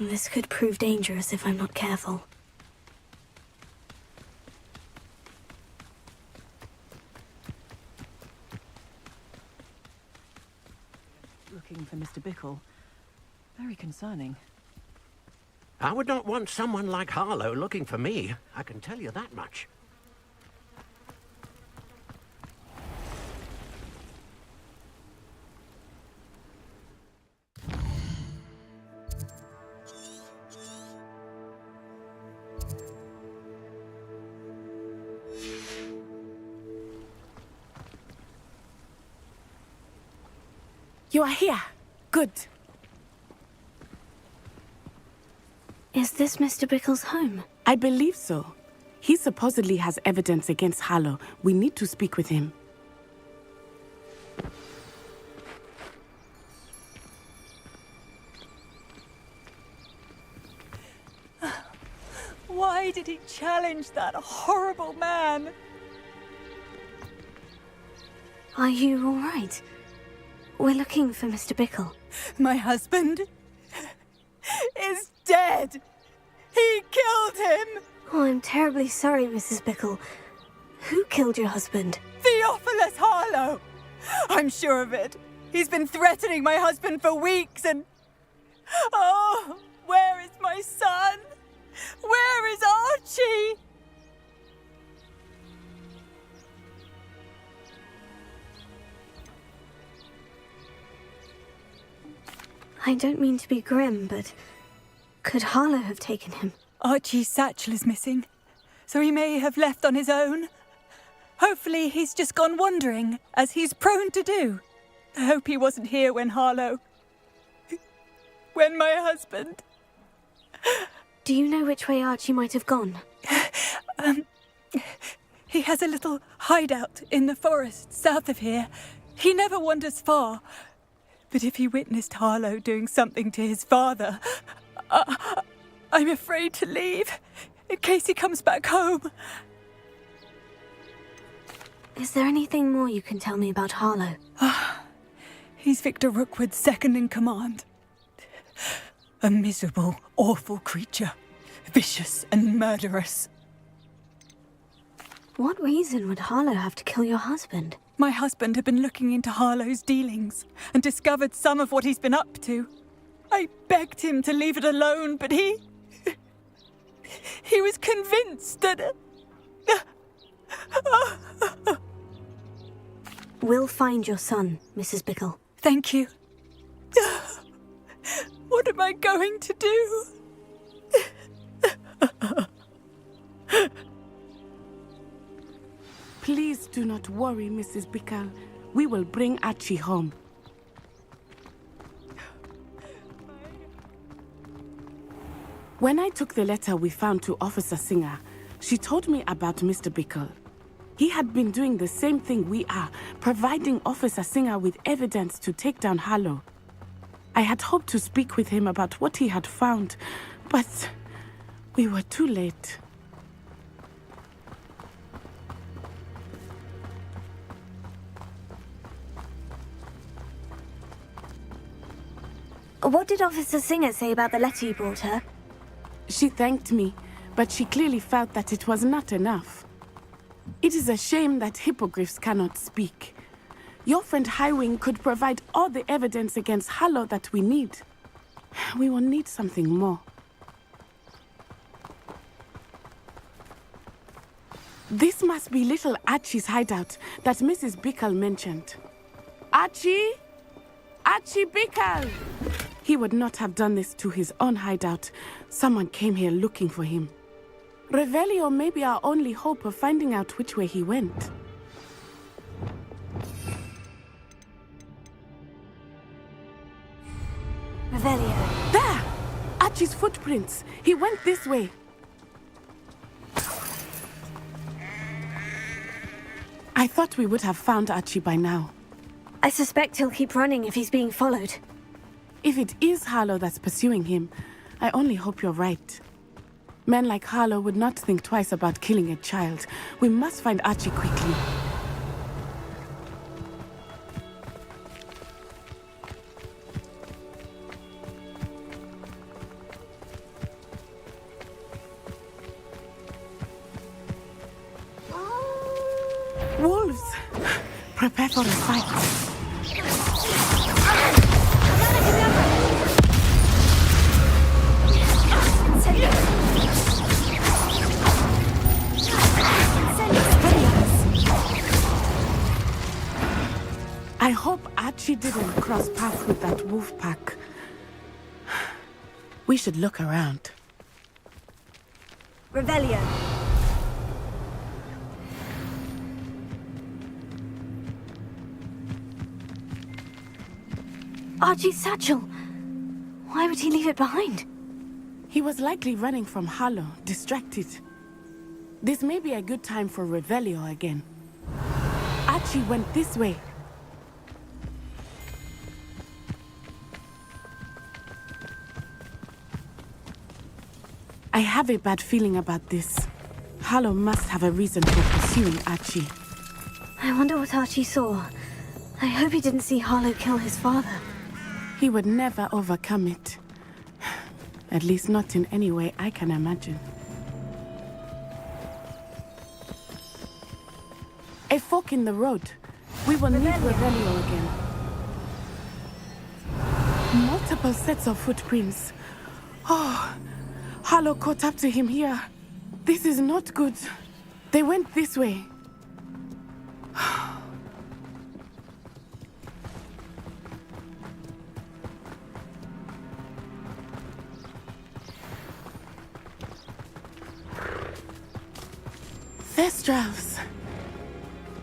This could prove dangerous if I'm not careful. Looking for Mr. Bickle. Very concerning. I would not want someone like Harlow looking for me. I can tell you that much. You are here. Good. Is this Mr. Bickle's home? I believe so. He supposedly has evidence against Harlow. We need to speak with him. Why did he challenge that horrible man? Are you all right? We're looking for Mr. Bickle. My husband is dead. He killed him. Oh, I'm terribly sorry, Mrs. Bickle. Who killed your husband? Theophilus Harlow. I'm sure of it. He's been threatening my husband for weeks and... Oh, where is my son? Where is Archie? I don't mean to be grim, but could Harlow have taken him? Archie's satchel is missing, so he may have left on his own. Hopefully he's just gone wandering, as he's prone to do. I hope he wasn't here when when my husband... Do you know which way Archie might have gone? He has a little hideout in the forest south of here. He never wanders far. But if he witnessed Harlow doing something to his father, I'm afraid to leave, in case he comes back home. Is there anything more you can tell me about Harlow? He's Victor Rookwood's second in command. A miserable, awful creature. Vicious and murderous. What reason would Harlow have to kill your husband? My husband had been looking into Harlow's dealings and discovered some of what he's been up to. I begged him to leave it alone, but he was convinced that... We'll find your son, Mrs. Bickle. Thank you. What am I going to do? do not worry, Mrs. Bickle. We will bring Archie home. When I took the letter we found to Officer Singer, she told me about Mr. Bickle. He had been doing the same thing we are, providing Officer Singer with evidence to take down Harlow. I had hoped to speak with him about what he had found, but we were too late. What did Officer Singer say about the letter you brought her? She thanked me, but she clearly felt that it was not enough. It is a shame that hippogriffs cannot speak. Your friend Highwing could provide all the evidence against Harlow that we need. We will need something more. This must be little Archie's hideout that Mrs. Bickle mentioned. Archie? Archie Bickle! He would not have done this to his own hideout. Someone came here looking for him. Revelio may be our only hope of finding out which way he went. Revelio. There! Archie's footprints. He went this way. I thought we would have found Archie by now. I suspect he'll keep running if he's being followed. If it is Harlow that's pursuing him, I only hope you're right. Men like Harlow would not think twice about killing a child. We must find Archie quickly. Wolves! Prepare for a fight. I hope Archie didn't cross paths with that wolf pack. We should look around. Revelio. Archie's satchel. Why would he leave it behind? He was likely running from Harlow, distracted. This may be a good time for Revelio again. Archie went this way. I have a bad feeling about this. Harlow must have a reason for pursuing Archie. I wonder what Archie saw. I hope he didn't see Harlow kill his father. He would never overcome it. At least not in any way I can imagine. A fork in the road. We will need Revelio again. Multiple sets of footprints. Oh, Harlow caught up to him here. This is not good. They went this way. Thestrals.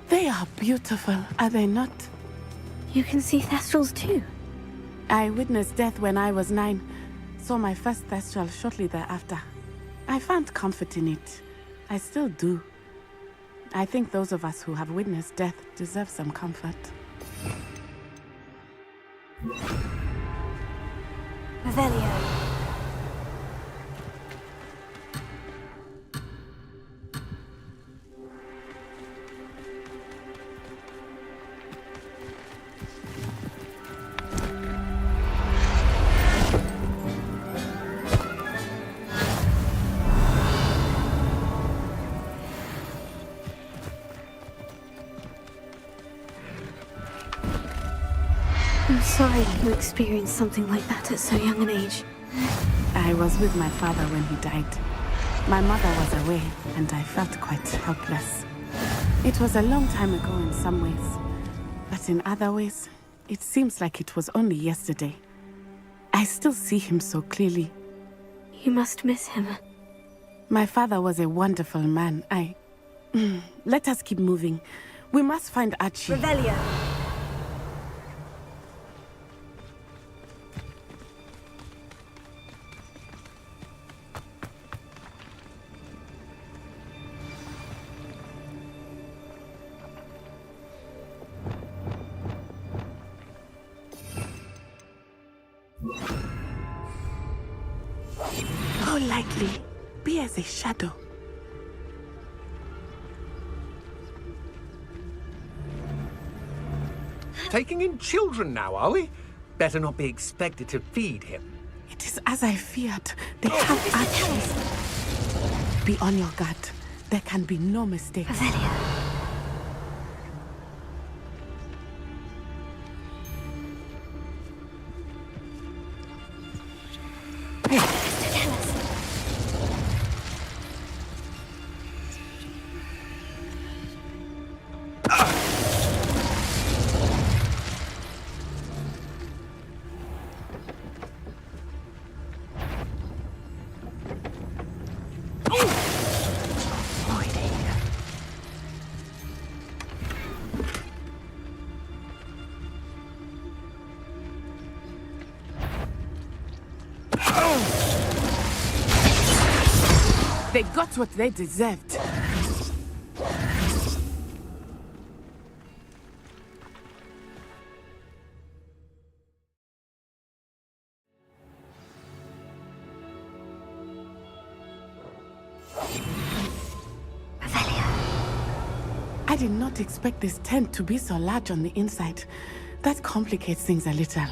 They are beautiful, are they not? You can see Thestrals too. I witnessed death when I was 9. Saw my first Thestral shortly thereafter. I found comfort in it. I still do. I think those of us who have witnessed death deserve some comfort. Revelio. I'm sorry you experienced something like that at so young an age. I was with my father when he died. My mother was away, and I felt quite helpless. It was a long time ago in some ways, but in other ways, it seems like it was only yesterday. I still see him so clearly. You must miss him. My father was a wonderful man. Let us keep moving. We must find Archie. Revelio. How lightly. Be as a shadow. Taking in children now, are we? Better not be expected to feed him. It is as I feared. They have Archie. Be on your guard. There can be no mistake. Revelio. They got what they deserved. I did not expect this tent to be so large on the inside. That complicates things a little.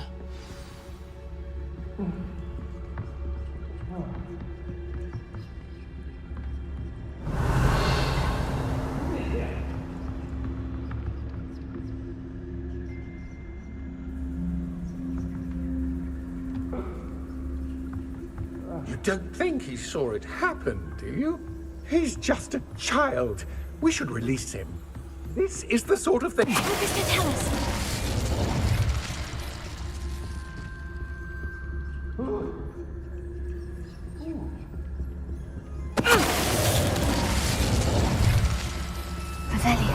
You don't think he saw it happen, do you? He's just a child. We should release him. This is the sort of thing... Mr. Tell us. Revelio.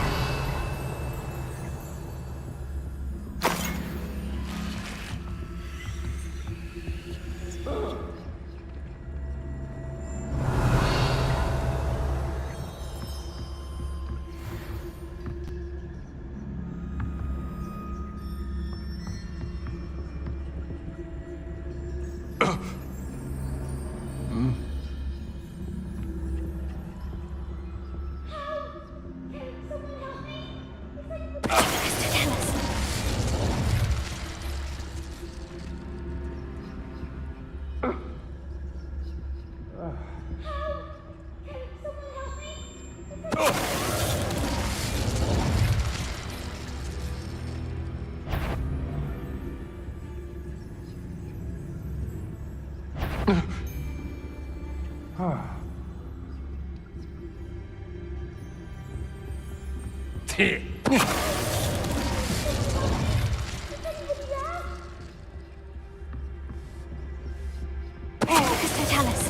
Mr. Tell us.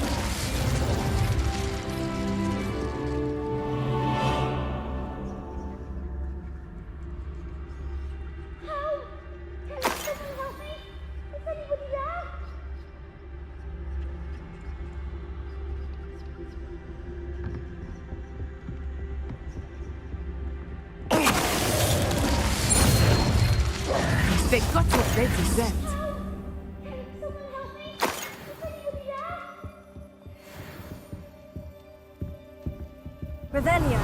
They got what they deserved. Revelio.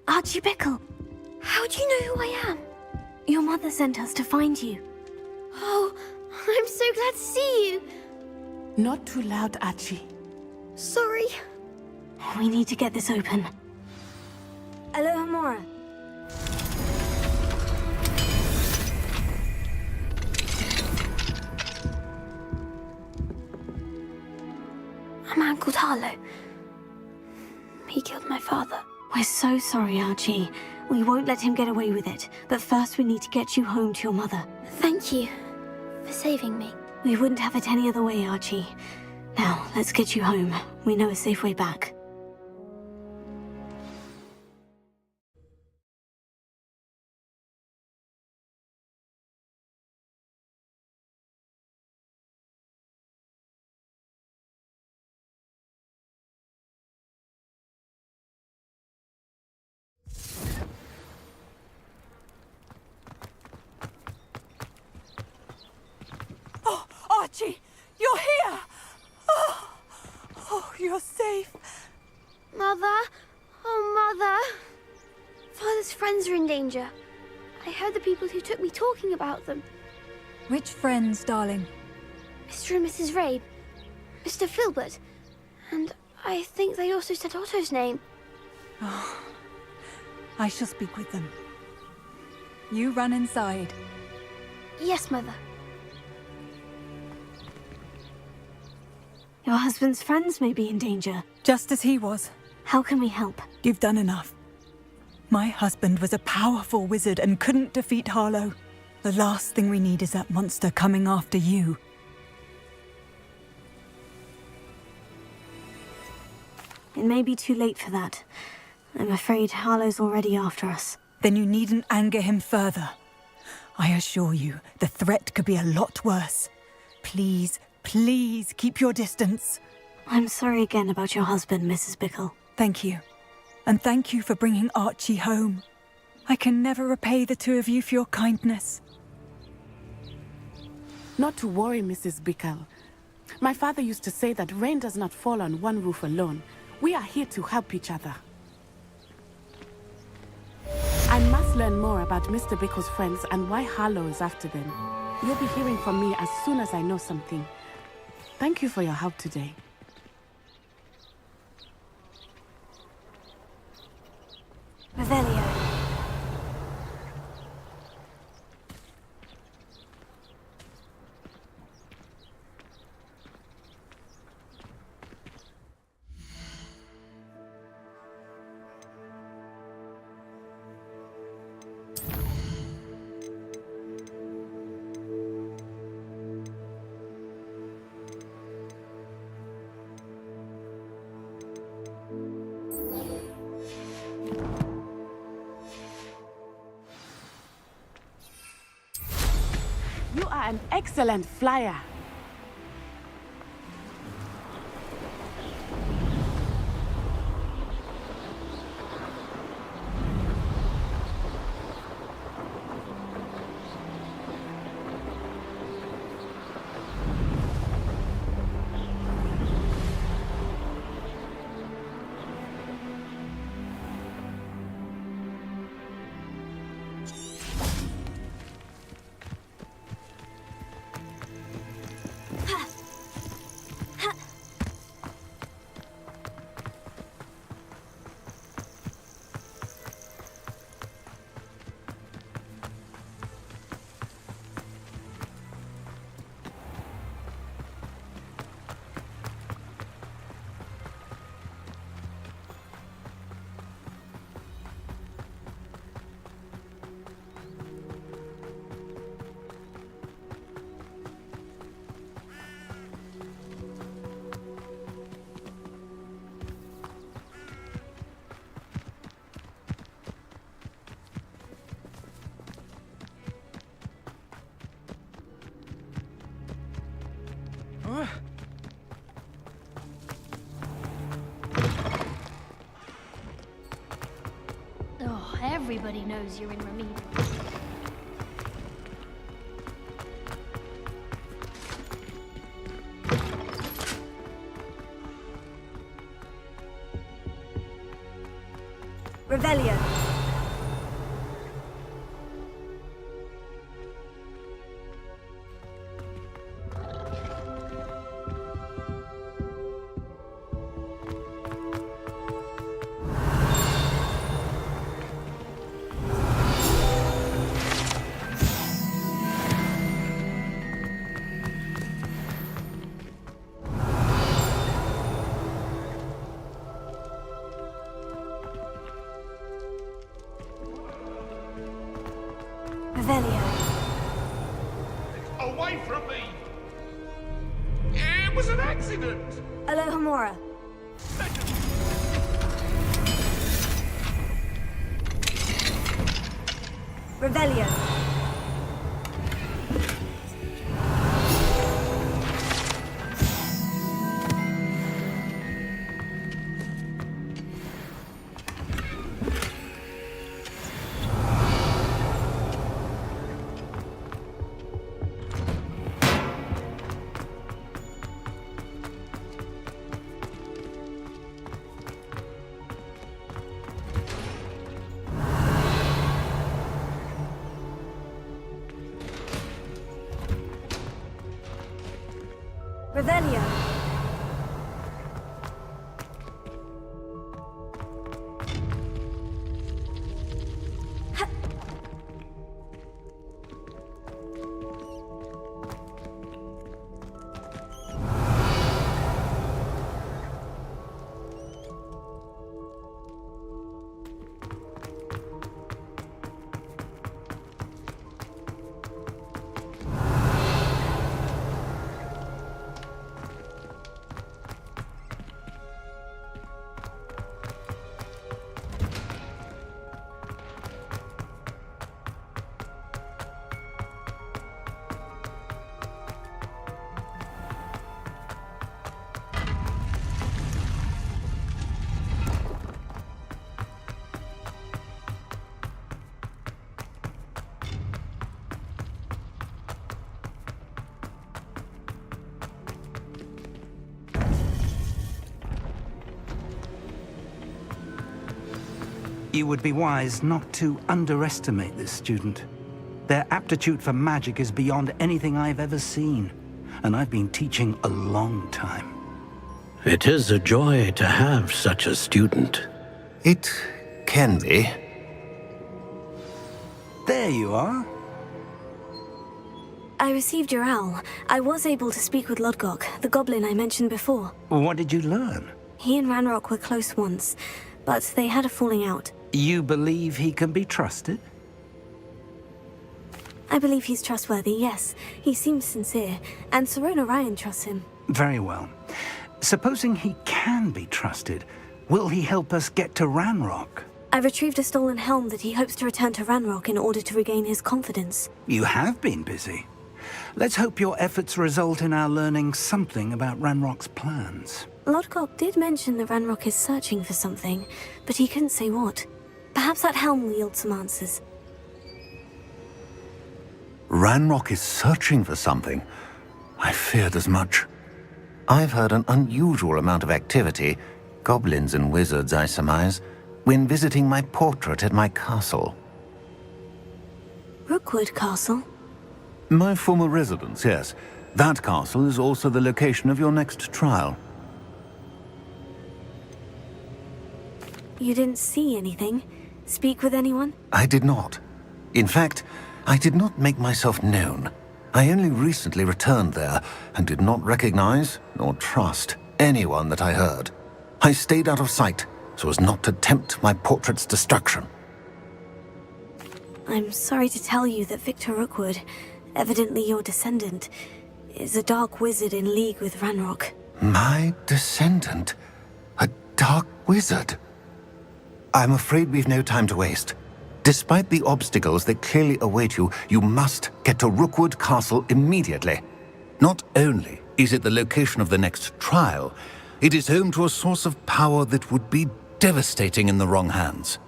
Archie Bickle, how do you know who I am? Your mother sent us to find you. Oh, I'm so glad to see you. Not too loud, Archie. Sorry. We need to get this open. Alohomora. called Harlow. He killed my father. We're so sorry, Archie. We won't let him get away with it. But first we need to get you home to your mother. Thank you for saving me. We wouldn't have it any other way, Archie. Now, let's get you home. We know a safe way back. Oh, Archie, you're here! Oh, you're safe. Mother? Oh, Mother. Father's friends are in danger. I heard the people who took me talking about them. Which friends, darling? Mr. and Mrs. Rabe. Mr. Filbert. And I think they also said Otto's name. Oh, I shall speak with them. You run inside. Yes, Mother. Your husband's friends may be in danger. Just as he was. How can we help? You've done enough. My husband was a powerful wizard and couldn't defeat Harlow. The last thing we need is that monster coming after you. It may be too late for that. I'm afraid Harlow's already after us. Then you needn't anger him further. I assure you, the threat could be a lot worse. Please, please keep your distance. I'm sorry again about your husband, Mrs. Bickle. Thank you. And thank you for bringing Archie home. I can never repay the two of you for your kindness. Not to worry, Mrs. Bickle. My father used to say that rain does not fall on one roof alone. We are here to help each other. I must learn more about Mr. Bickle's friends and why Harlow is after them. You'll be hearing from me as soon as I know something. Thank you for your help today. Revelio. You are an excellent flyer. Oh, everybody knows you're in Remedial. Revelio. Revelio. Away from me! It was an accident! Alohomora. Revelio. Revelio. You would be wise not to underestimate this student. Their aptitude for magic is beyond anything I've ever seen, and I've been teaching a long time. It is a joy to have such a student. It can be. There you are. I received your owl. I was able to speak with Lodgok, the goblin I mentioned before. What did you learn? He and Ranrock were close once, but they had a falling out. You believe he can be trusted? I believe he's trustworthy, yes. He seems sincere, and Serona Ryan trusts him. Very well. Supposing he can be trusted, will he help us get to Ranrock? I retrieved a stolen helm that he hopes to return to Ranrock in order to regain his confidence. You have been busy. Let's hope your efforts result in our learning something about Ranrock's plans. Lodgok did mention that Ranrock is searching for something, but he couldn't say what. Perhaps that helm will yield some answers. Ranrock is searching for something. I feared as much. I've heard an unusual amount of activity, goblins and wizards, I surmise, when visiting my portrait at my castle. Rookwood Castle? My former residence, yes. That castle is also the location of your next trial. You didn't see anything? Speak with anyone? I did not. In fact, I did not make myself known. I only recently returned there and did not recognize nor trust anyone that I heard. I stayed out of sight so as not to tempt my portrait's destruction. I'm sorry to tell you that Victor Rookwood, evidently your descendant, is a dark wizard in league with Ranrock. My descendant? A dark wizard? I'm afraid we've no time to waste. Despite the obstacles that clearly await you, you must get to Rookwood Castle immediately. Not only is it the location of the next trial, it is home to a source of power that would be devastating in the wrong hands.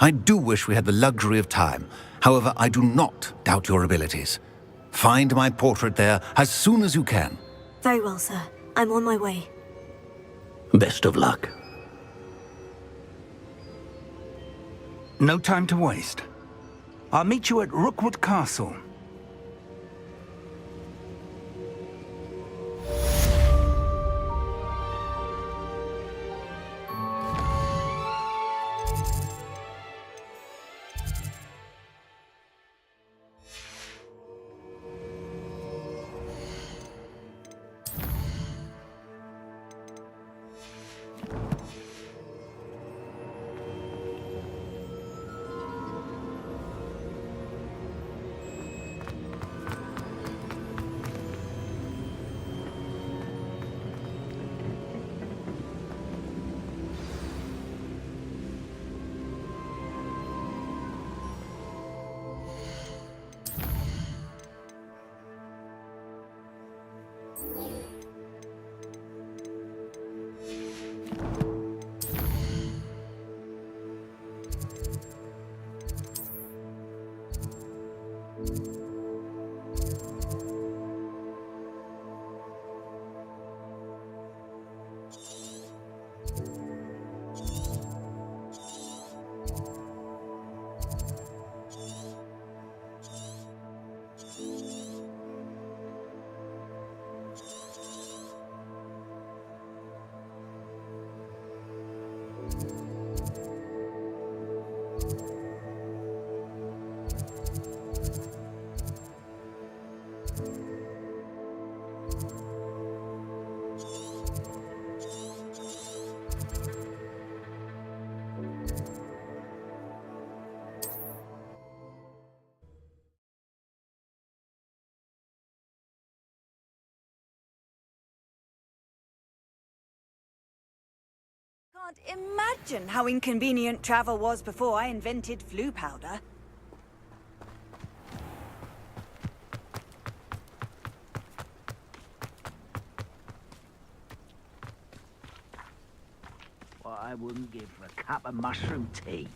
I do wish we had the luxury of time. However, I do not doubt your abilities. Find my portrait there as soon as you can. Very well, sir. I'm on my way. Best of luck. No time to waste. I'll meet you at Rookwood Castle. Can't imagine how inconvenient travel was before I invented flu powder. What I wouldn't give for a cup of mushroom tea.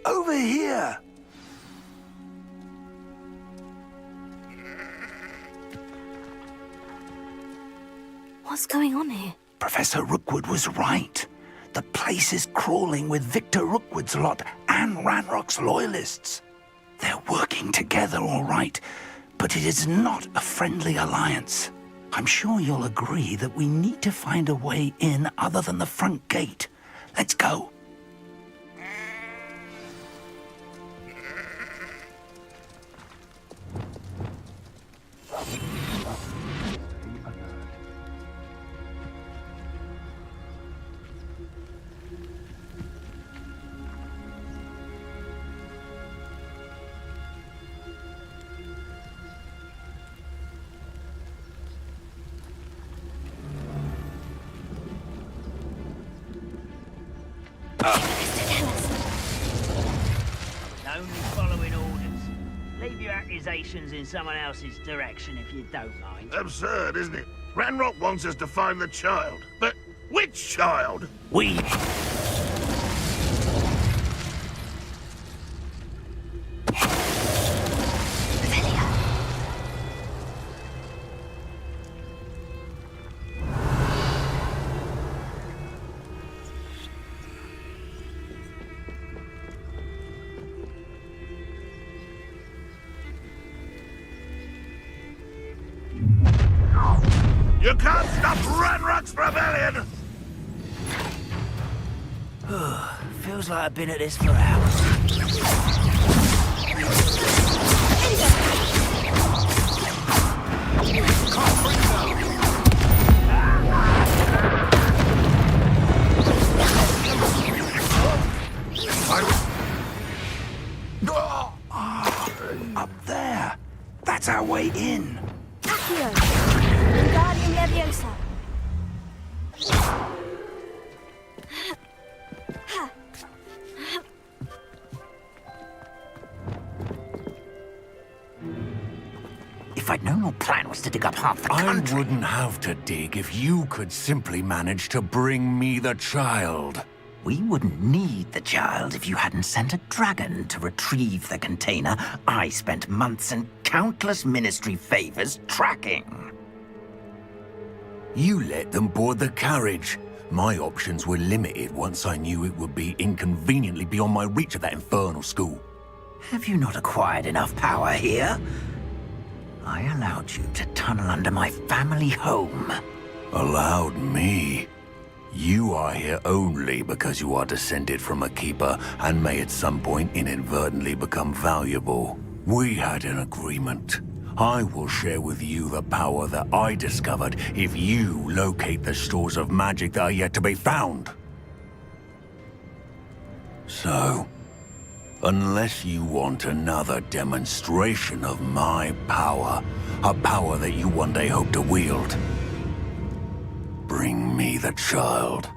Over here! What's going on here? Professor Rookwood was right. The place is crawling with Victor Rookwood's lot and Ranrock's loyalists. They're working together all right, but it is not a friendly alliance. I'm sure you'll agree that we need to find a way in other than the front gate. Let's go. Only following orders. Leave your accusations in someone else's direction if you don't mind. Absurd, isn't it? Ranrock wants us to find the child. But which child? We... You can't stop Ranrock's rebellion! Feels like I've been at this for hours. Up there. That's our way in. Accio! Wingardium Leviosa! If I'd known your plan was to dig up half the country... I wouldn't have to dig if you could simply manage to bring me the child. We wouldn't need the child if you hadn't sent a dragon to retrieve the container I spent months and countless ministry favors tracking. You let them board the carriage. My options were limited once I knew it would be inconveniently beyond my reach at that infernal school. Have you not acquired enough power here? I allowed you to tunnel under my family home. Allowed me? You are here only because you are descended from a keeper and may at some point inadvertently become valuable. We had an agreement. I will share with you the power that I discovered if you locate the stores of magic that are yet to be found. So, unless you want another demonstration of my power, a power that you one day hope to wield, bring me the child.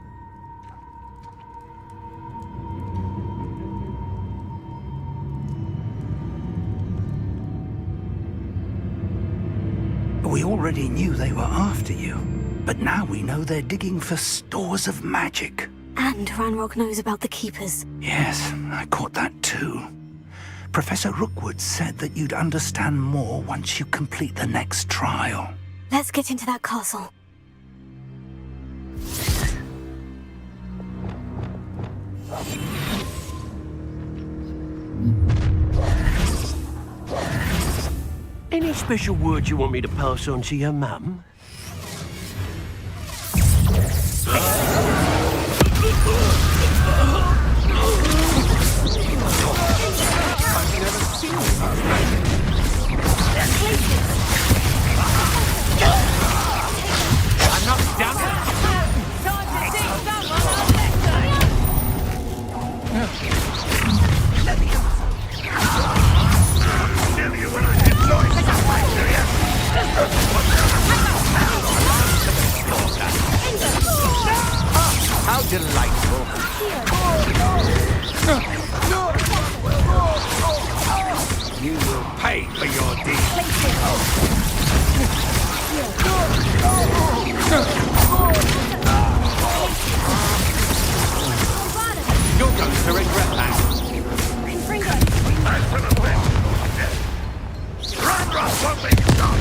We already knew they were after you, but now we know they're digging for stores of magic. And Ranrock knows about the Keepers. Yes, I caught that too. Professor Rookwood said that you'd understand more once you complete the next trial. Let's get into that castle. Any special word you want me to pass on to your mum? I'm not done. Tell you when I enjoy something, do you? How delightful. You will pay for your deed. You're going to regret that. I'm gonna win. Ranrock won't make you stop.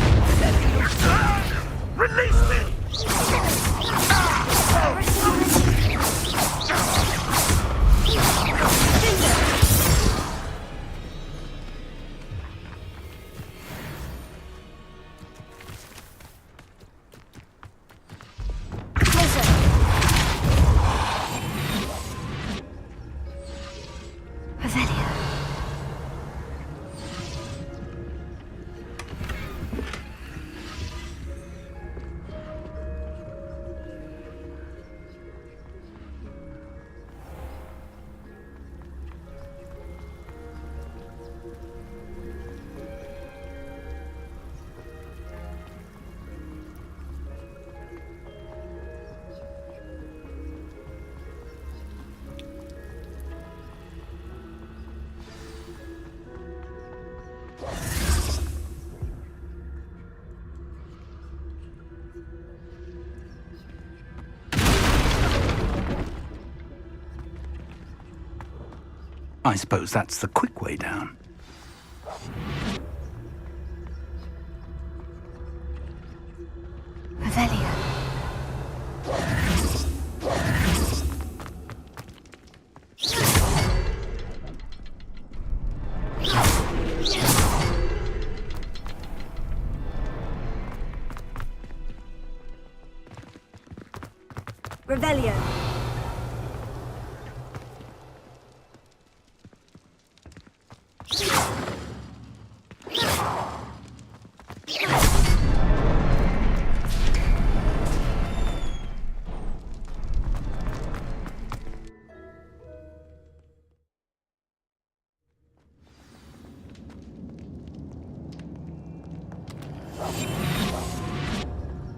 Release me! Revelio. I suppose that's the quick way down. Revelio. Revelio.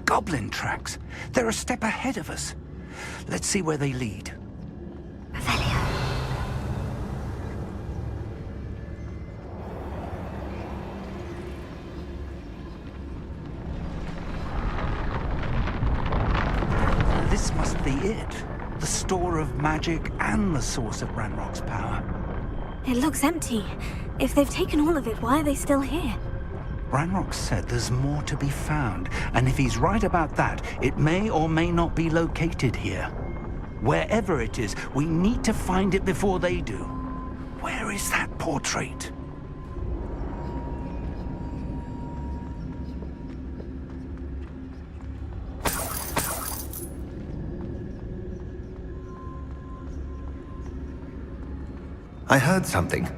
Goblin tracks. They're a step ahead of us. Let's see where they lead. Revelio. This must be it. The store of magic and the source of Ranrock's power. It looks empty. If they've taken all of it, why are they still here? Ranrock said there's more to be found, and if he's right about that, it may or may not be located here. Wherever it is, we need to find it before they do. Where is that portrait? I heard something.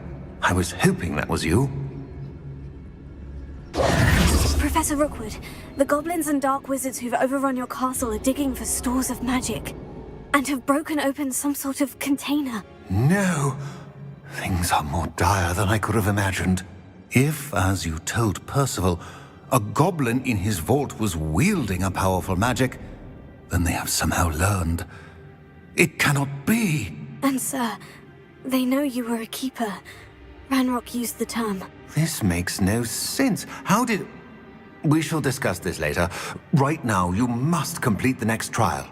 I was hoping that was you. Professor Rookwood, the goblins and dark wizards who've overrun your castle are digging for stores of magic and have broken open some sort of container. No. Things are more dire than I could have imagined. If, as you told Percival, a goblin in his vault was wielding a powerful magic, then they have somehow learned. It cannot be. And sir, they know you were a keeper. Ranrock used the term. This makes no sense. How did... We shall discuss this later. Right now, you must complete the next trial.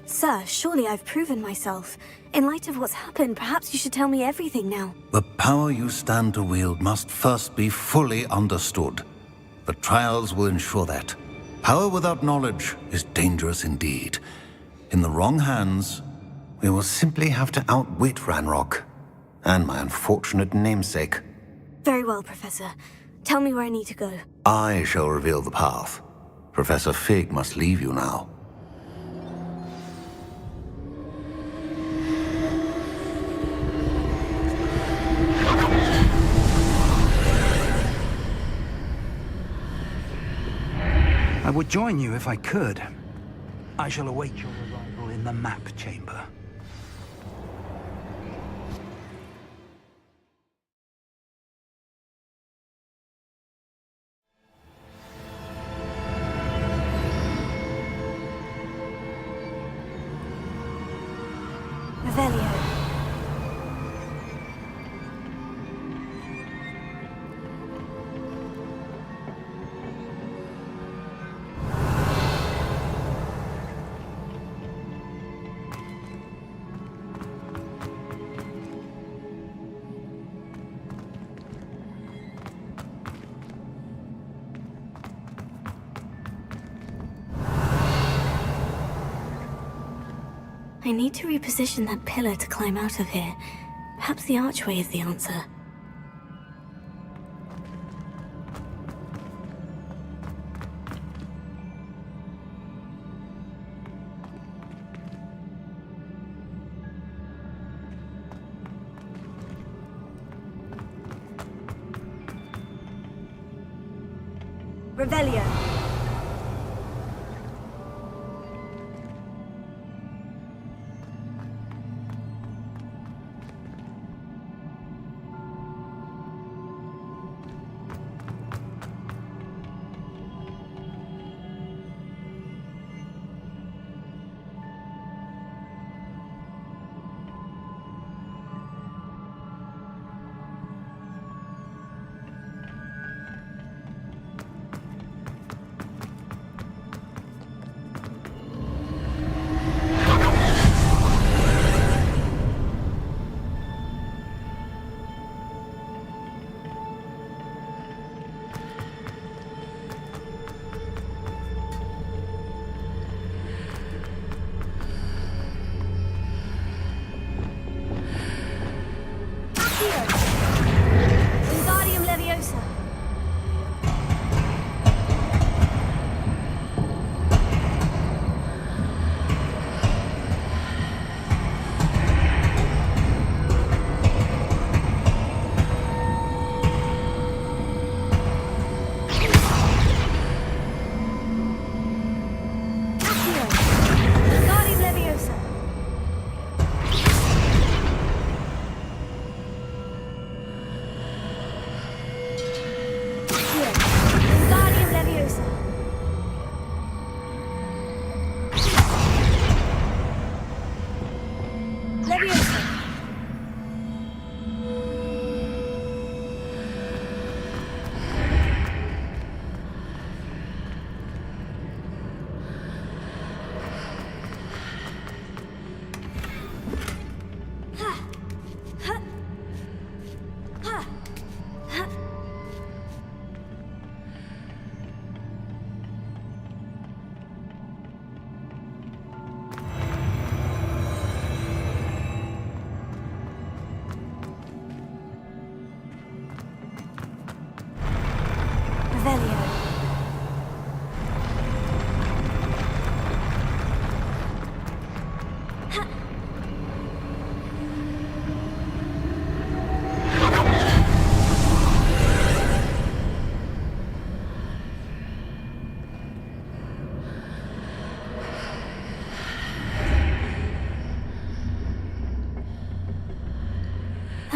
Sir, surely I've proven myself. In light of what's happened, perhaps you should tell me everything now. The power you stand to wield must first be fully understood. The trials will ensure that. Power without knowledge is dangerous indeed. In the wrong hands, we will simply have to outwit Ranrock and my unfortunate namesake. Very well, Professor. Tell me where I need to go. I shall reveal the path. Professor Fig must leave you now. I would join you if I could. I shall await your arrival in the map chamber. Revelio. I need to reposition that pillar to climb out of here. Perhaps the archway is the answer. Revelio.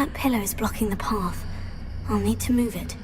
That pillar is blocking the path. I'll need to move it.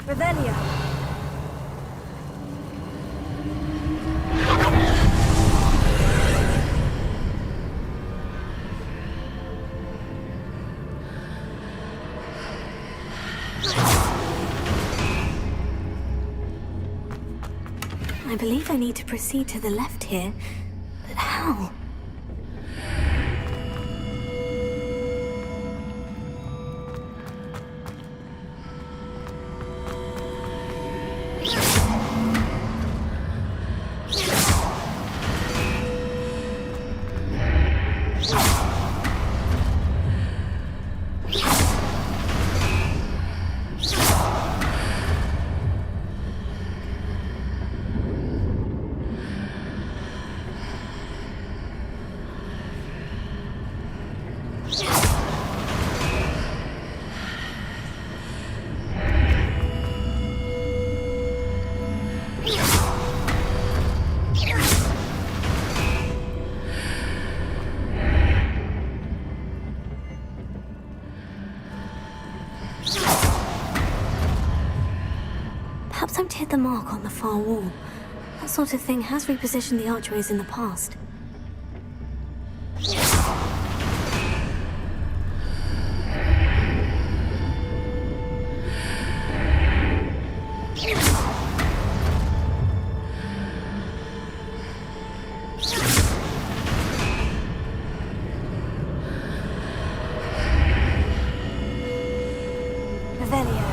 Revelio. I believe I need to proceed to the left here, but how? Perhaps I've hit the mark on the far wall. That sort of thing has repositioned the archways in the past. Revelio.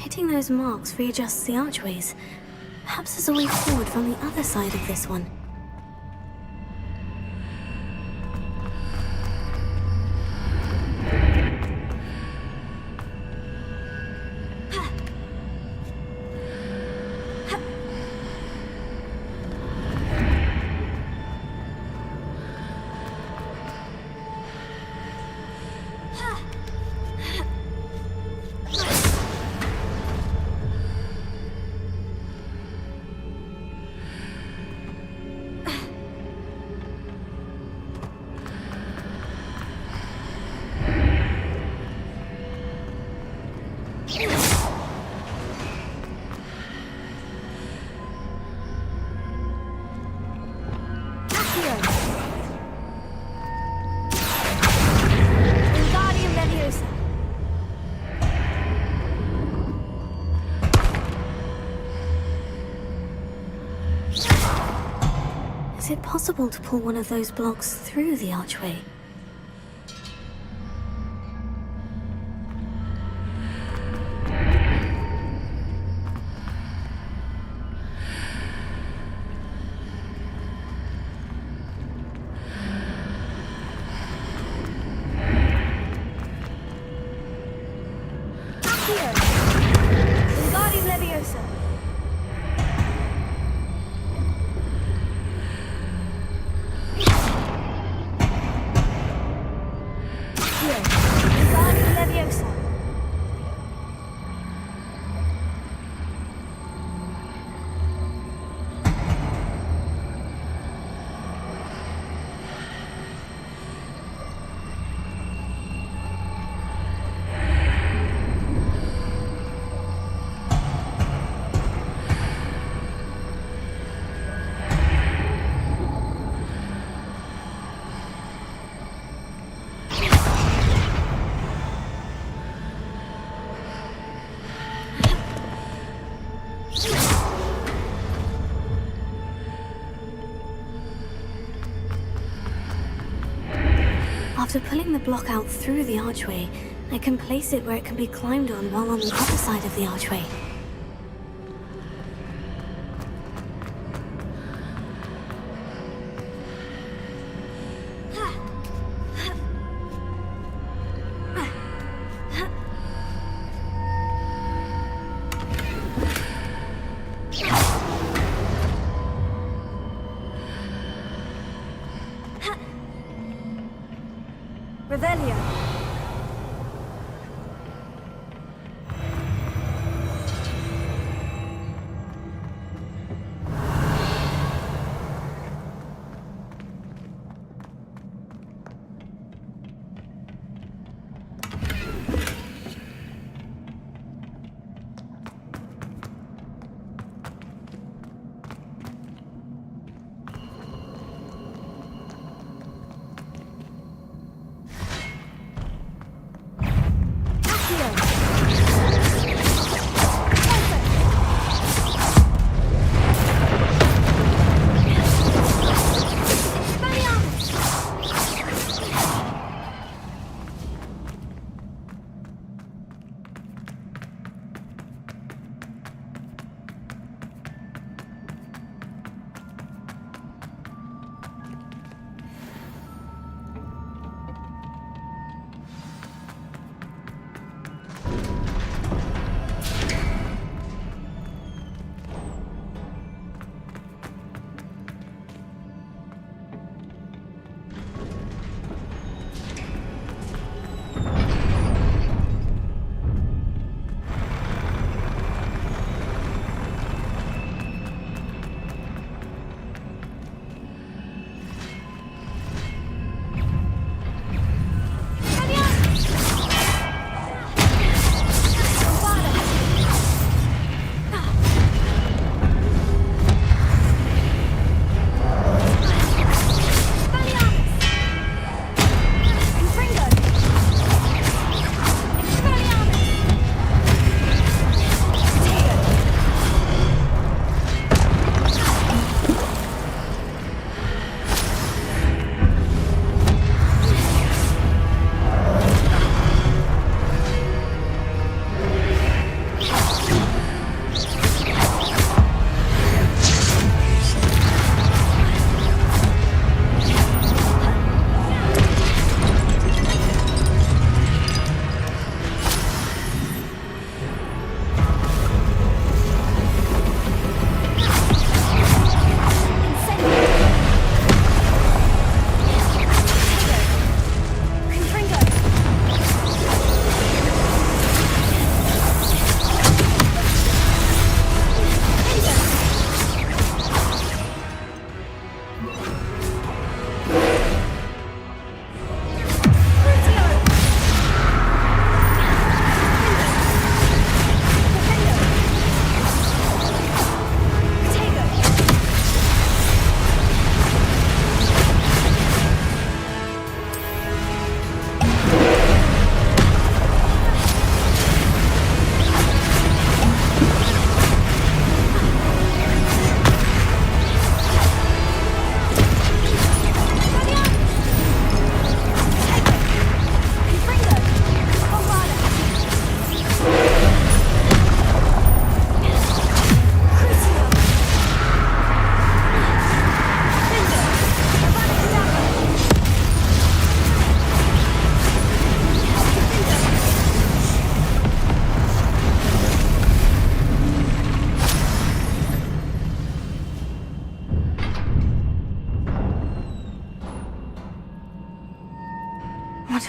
Hitting those marks readjusts the archways. Perhaps there's a way forward from the other side of this one. Is it possible to pull one of those blocks through the archway? After pulling the block out through the archway, I can place it where it can be climbed on while on the other side of the archway. Revelio.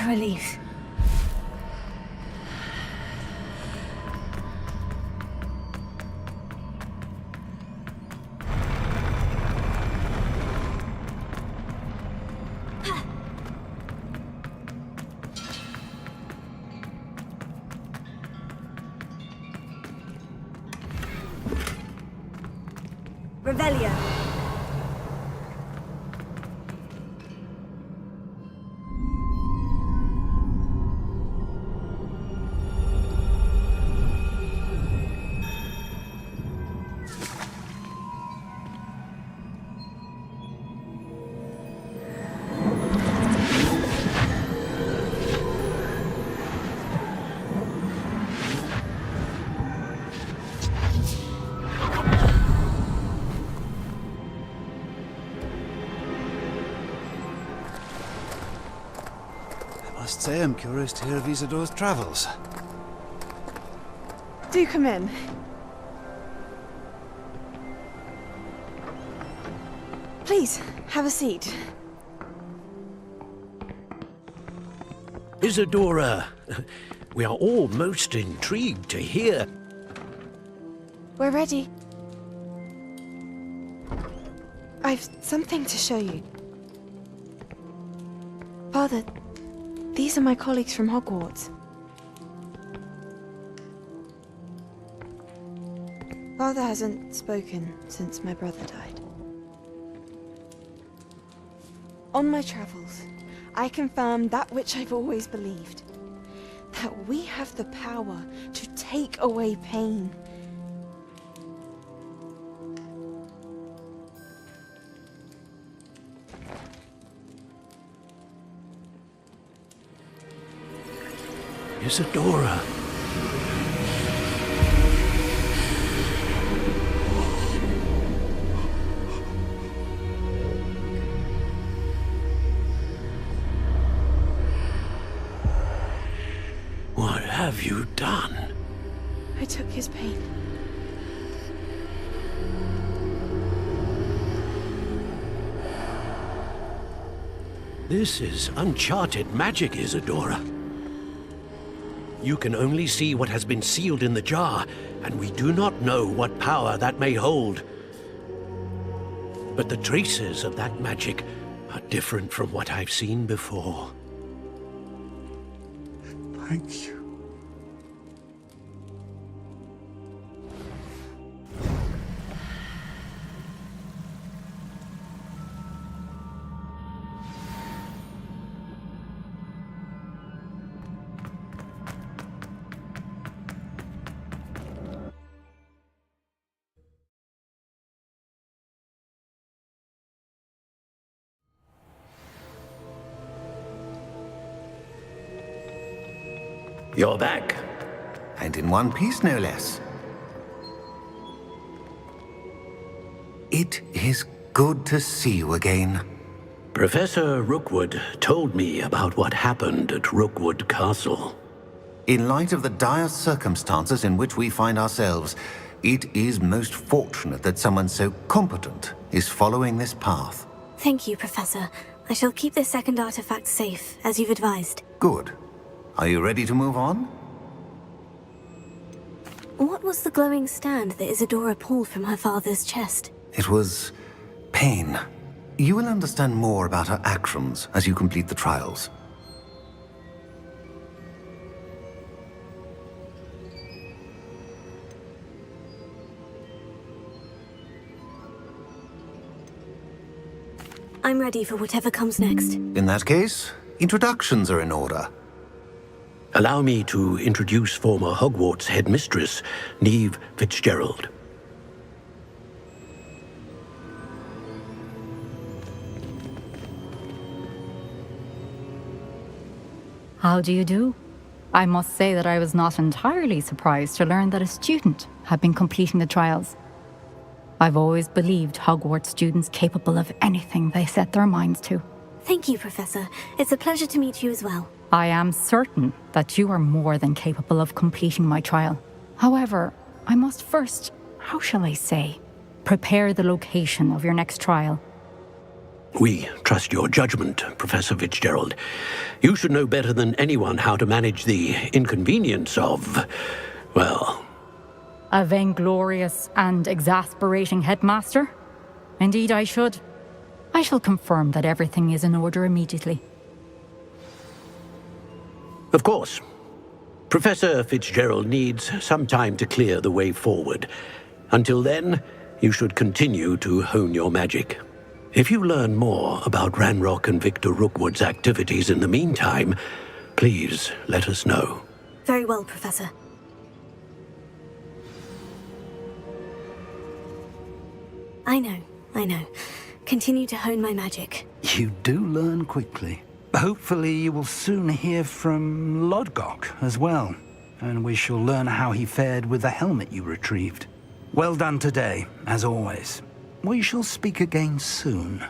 relief. Revelio. I must say I'm curious to hear of Isidore's travels. Do come in. Please, have a seat. Isadora, we are all most intrigued to hear. We're ready. I've something to show you. Father, these are my colleagues from Hogwarts. Father hasn't spoken since my brother died. On my travels, I confirmed that which I've always believed. That we have the power to take away pain. Isadora. What have you done? I took his pain. This is uncharted magic, Isadora. You can only see what has been sealed in the jar, and we do not know what power that may hold. But the traces of that magic are different from what I've seen before. Thank you. You're back. And in one piece, no less. It is good to see you again. Professor Rookwood told me about what happened at Rookwood Castle. In light of the dire circumstances in which we find ourselves, it is most fortunate that someone so competent is following this path. Thank you, Professor. I shall keep this second artifact safe, as you've advised. Good. Are you ready to move on? What was the glowing stand that Isadora pulled from her father's chest? It was pain. You will understand more about her actions as you complete the trials. I'm ready for whatever comes next. In that case, introductions are in order. Allow me to introduce former Hogwarts headmistress, Neve Fitzgerald. How do you do? I must say that I was not entirely surprised to learn that a student had been completing the trials. I've always believed Hogwarts students capable of anything they set their minds to. Thank you, Professor. It's a pleasure to meet you as well. I am certain that you are more than capable of completing my trial. However, I must first, how shall I say, prepare the location of your next trial. We trust your judgment, Professor Fitzgerald. You should know better than anyone how to manage the inconvenience of, well... A vainglorious and exasperating headmaster? Indeed I should. I shall confirm that everything is in order immediately. Of course. Professor Fitzgerald needs some time to clear the way forward. Until then, you should continue to hone your magic. If you learn more about Ranrock and Victor Rookwood's activities in the meantime, please let us know. Very well, Professor. I know. Continue to hone my magic. You do learn quickly. Hopefully you will soon hear from Lodgok as well, and we shall learn how he fared with the helmet you retrieved. Well done today, as always. We shall speak again soon.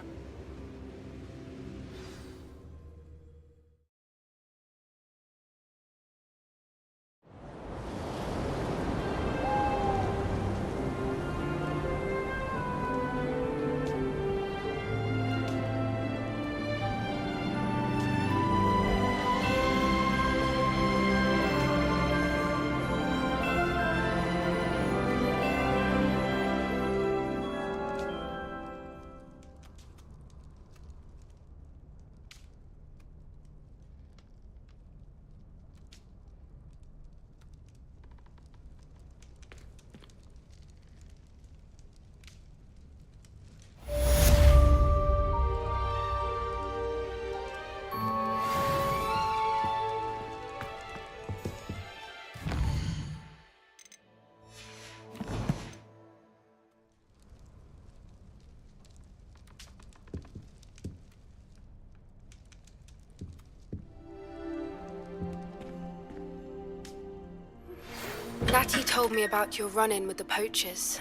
Natty told me about your run-in with the poachers.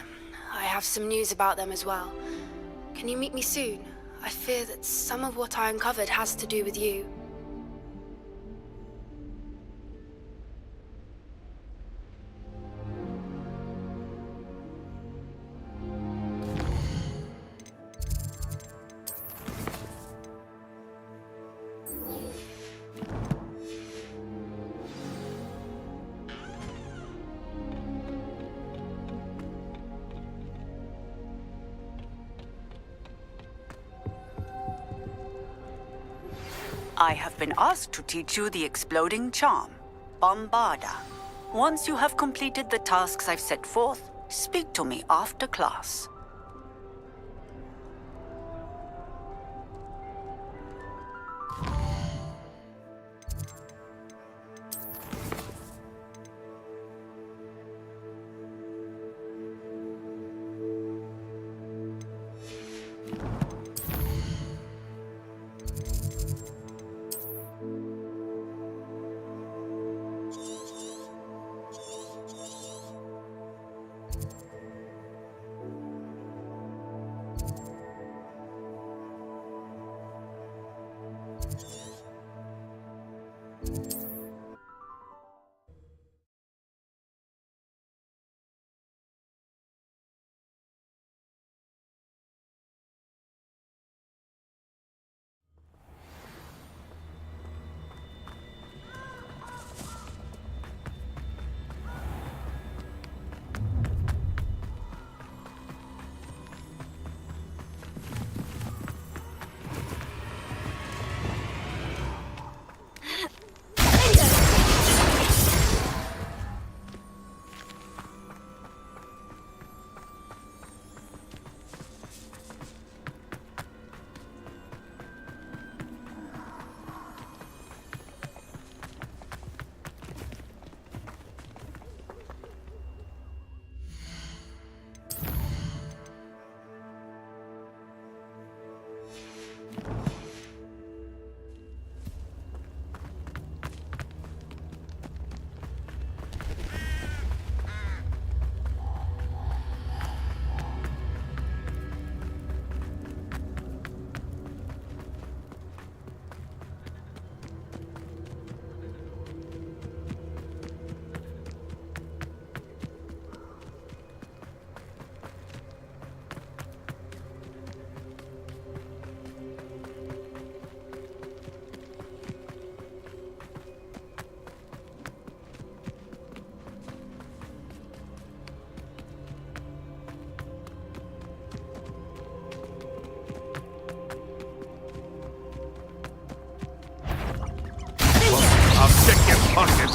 I have some news about them as well. Can you meet me soon? I fear that some of what I uncovered has to do with you. I have been asked to teach you the exploding charm, Bombarda. Once you have completed the tasks I've set forth, speak to me after class.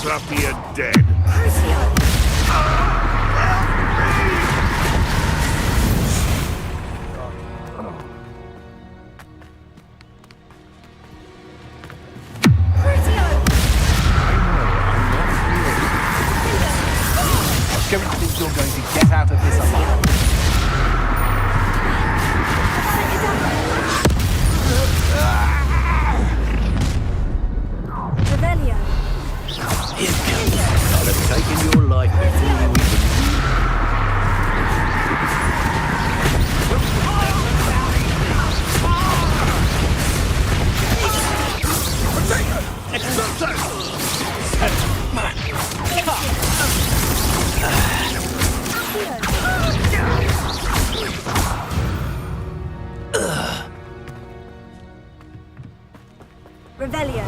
months after you're dead. Don't think you're going to get out of this alive. Revelio. I'd have taken your life before you even... Revelio.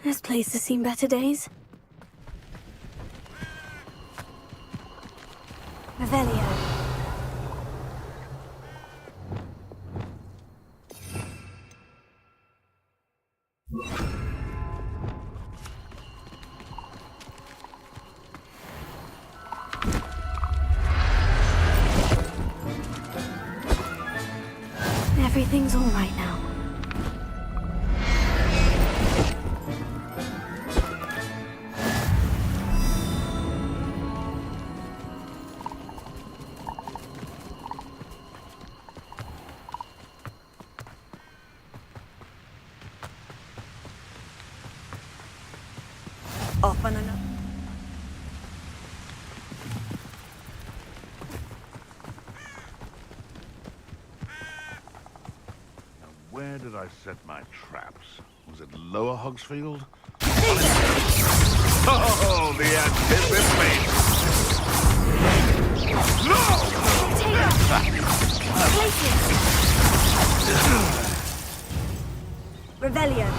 This place has seen better days. Revelio. Everything's all right now. Off on another. Where did I set my traps? Was it Lower Hogsfield? Oh, the anticipation! No! Revelio.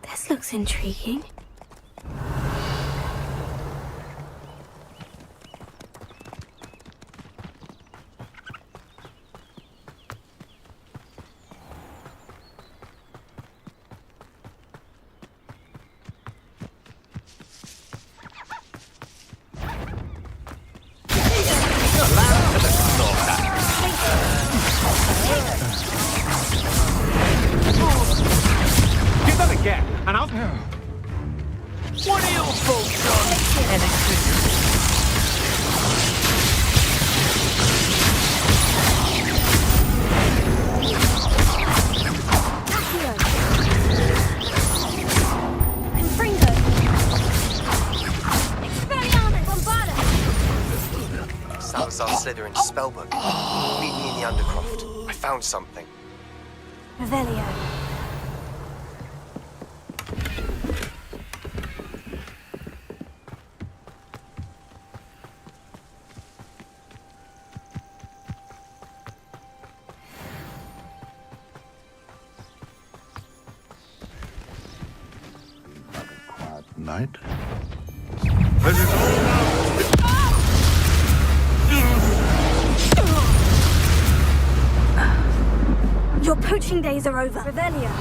This looks intriguing. Give that again, and I'll... What are your thoughts on electricity? Salazar Slytherin's spellbook. Meet me in the Undercroft. I found something. Revelio. Quiet night. Your poaching days are over. Revelio.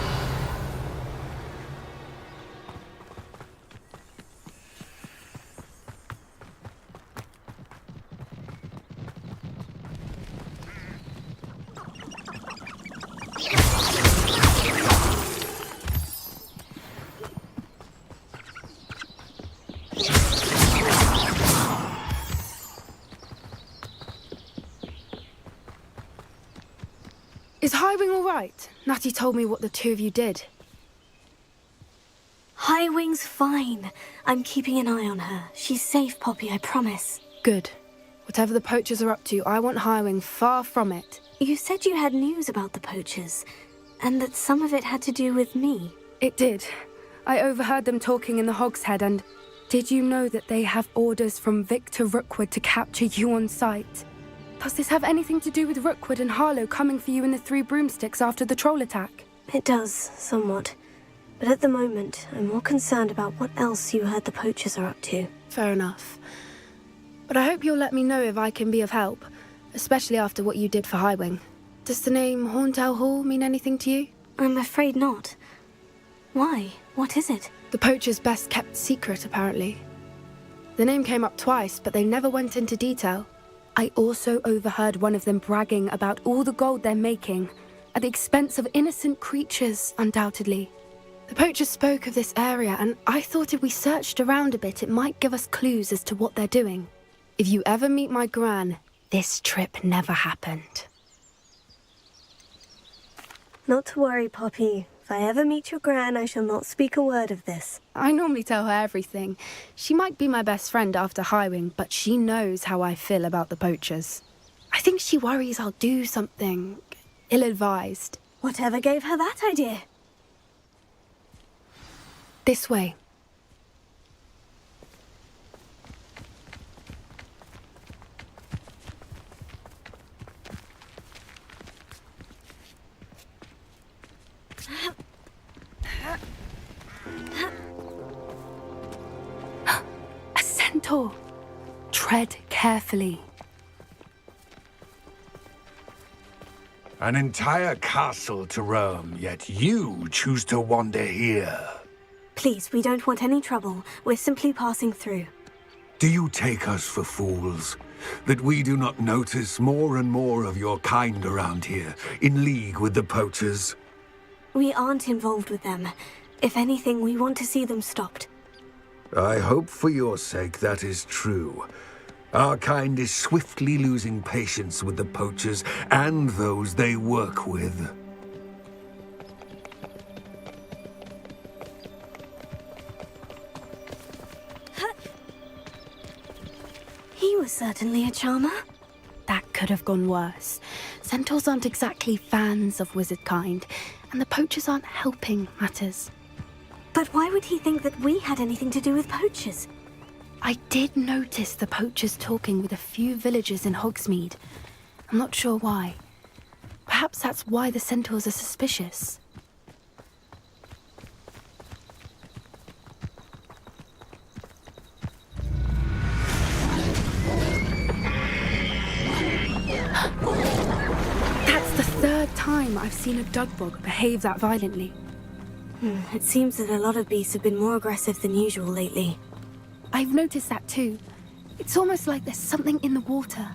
Is Highwing all right? Natty told me what the two of you did. Highwing's fine. I'm keeping an eye on her. She's safe, Poppy, I promise. Good. Whatever the poachers are up to, I want Highwing far from it. You said you had news about the poachers, and that some of it had to do with me. It did. I overheard them talking in the Hogshead, and did you know that they have orders from Victor Rookwood to capture you on sight? Does this have anything to do with Rookwood and Harlow coming for you in the Three Broomsticks after the troll attack? It does, somewhat. But at the moment, I'm more concerned about what else you heard the poachers are up to. Fair enough. But I hope you'll let me know if I can be of help, especially after what you did for Highwing. Does the name Horntail Hall mean anything to you? I'm afraid not. Why? What is it? The poachers' best kept secret, apparently. The name came up twice, but they never went into detail. I also overheard one of them bragging about all the gold they're making, at the expense of innocent creatures, undoubtedly. The poachers spoke of this area, and I thought if we searched around a bit, it might give us clues as to what they're doing. If you ever meet my Gran, this trip never happened. Not to worry, Poppy. If I ever meet your Gran, I shall not speak a word of this. I normally tell her everything. She might be my best friend after Highwing, but she knows how I feel about the poachers. I think she worries I'll do something ill-advised. Whatever gave her that idea? This way. A centaur. Tread carefully. An entire castle to roam, yet you choose to wander here. Please, we don't want any trouble. We're simply passing through. Do you take us for fools? That we do not notice more and more of your kind around here, in league with the poachers? We aren't involved with them. If anything, we want to see them stopped. I hope for your sake that is true. Our kind is swiftly losing patience with the poachers and those they work with. He was certainly a charmer. That could have gone worse. Centaurs aren't exactly fans of wizard kind, and the poachers aren't helping matters. But why would he think that we had anything to do with poachers? I did notice the poachers talking with a few villagers in Hogsmeade. I'm not sure why. Perhaps that's why the centaurs are suspicious. That's the third time I've seen a dugbog behave that violently. It seems that a lot of beasts have been more aggressive than usual lately. I've noticed that too. It's almost like there's something in the water.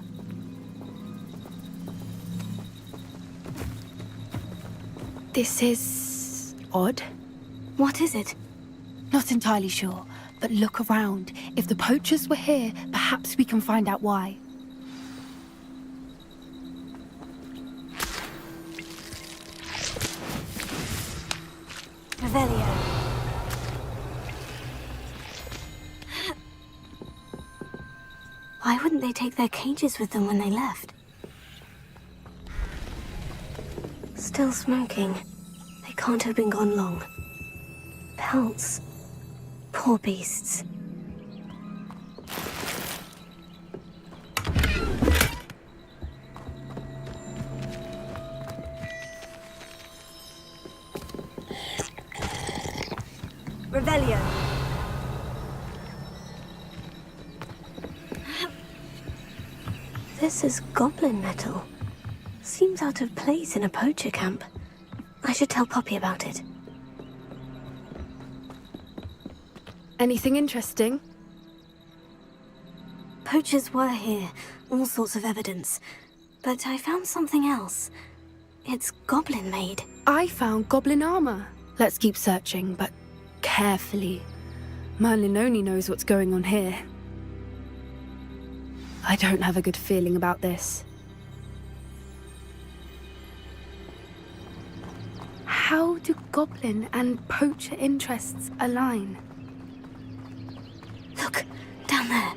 This is odd. What is it? Not entirely sure, but look around. If the poachers were here, perhaps we can find out why. Revelio. Why wouldn't they take their cages with them when they left? Still smoking. They can't have been gone long. Pelts. Poor beasts. Revelio. This is goblin metal. Seems out of place in a poacher camp. I should tell Poppy about it. Anything interesting? Poachers were here, all sorts of evidence. But I found something else. It's goblin-made. I found goblin armor. Let's keep searching, but carefully. Merlin only knows what's going on here. I don't have a good feeling about this. How do goblin and poacher interests align? Look, down there.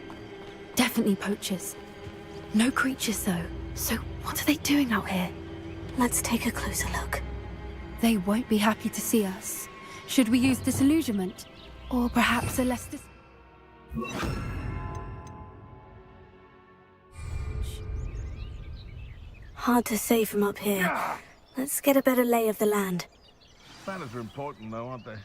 Definitely poachers. No creatures, though. So what are they doing out here? Let's take a closer look. They won't be happy to see us. Should we use disillusionment? Or perhaps a less Hard to say from up here. Let's get a better lay of the land. Manners are important, though, aren't they?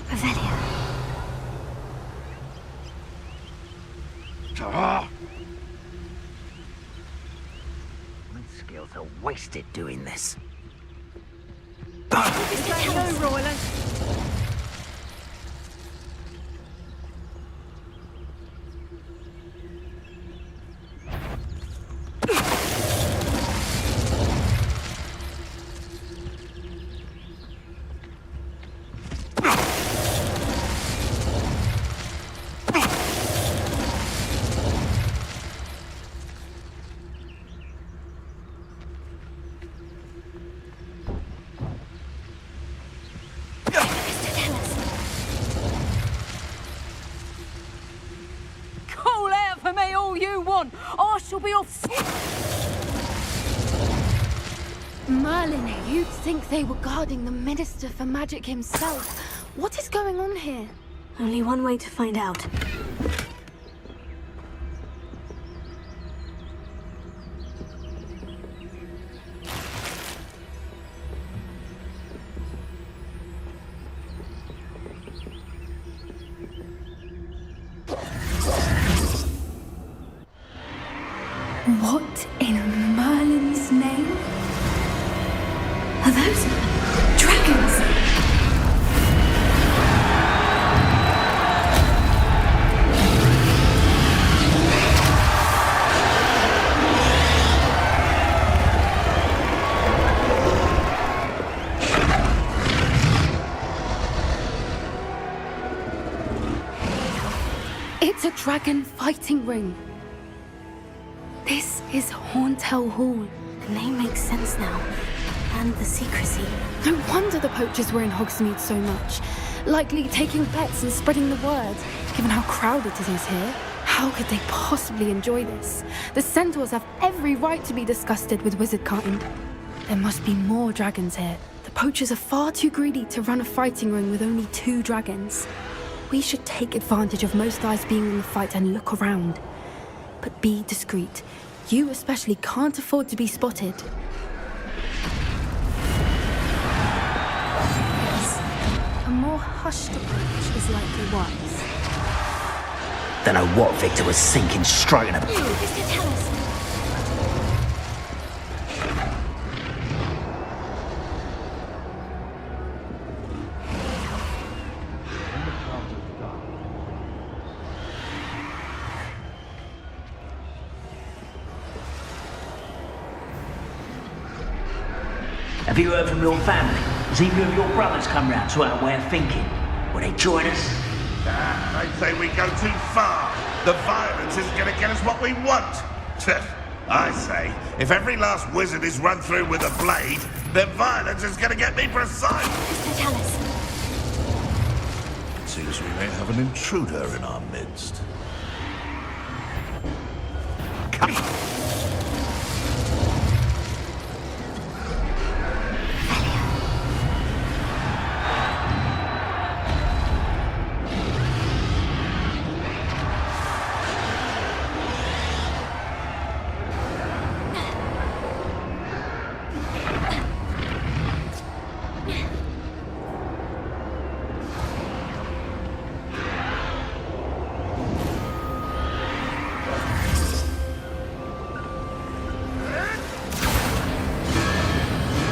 Revelio. My skills are wasted doing this. Call out for me all you want. I shall be off. Merlin, you'd think they were guarding the Minister for Magic himself. What is going on here? Only one way to find out. What in Merlin's name? Are those dragons? It's a dragon fighting ring. This is Hauntel Hall. The name makes sense now. And the secrecy. No wonder the poachers were in Hogsmeade so much. Likely taking bets and spreading the word. Given how crowded it is here, how could they possibly enjoy this? The centaurs have every right to be disgusted with wizardkind. There must be more dragons here. The poachers are far too greedy to run a fighting ring with only 2 dragons. We should take advantage of most eyes being in the fight and look around. But be discreet. You especially can't afford to be spotted. Yes. A more hushed approach is likely wise. Don't know what Victor was thinking, stroking a... Mr. Tallis. Have you heard from your family? Has either of your brothers come round to our way of thinking? Will they join us? I'd say we go too far. The violence isn't going to get us what we want. I say, if every last wizard is run through with a blade, then violence is going to get me precise. Mr. Tallis. Seems we may have an intruder in our midst. Come.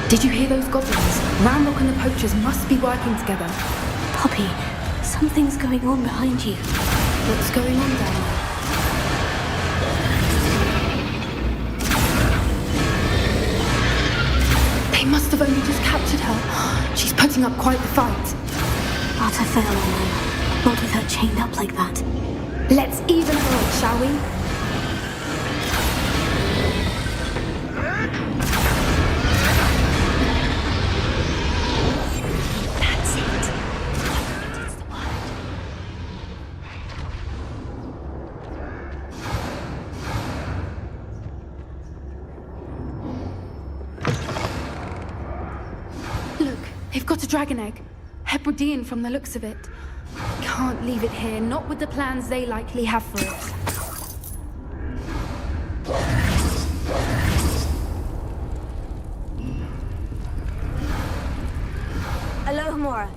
Did you hear those goblins? Ranrock and the poachers must be working together. Poppy, something's going on behind you. What's going on down there? They must have only just captured her. She's putting up quite the fight. Utter fail on them. Not with her chained up like that. Let's even her up, shall we? They've got a dragon egg. Hebridean from the looks of it. Can't leave it here, not with the plans they likely have for it. Alohomora.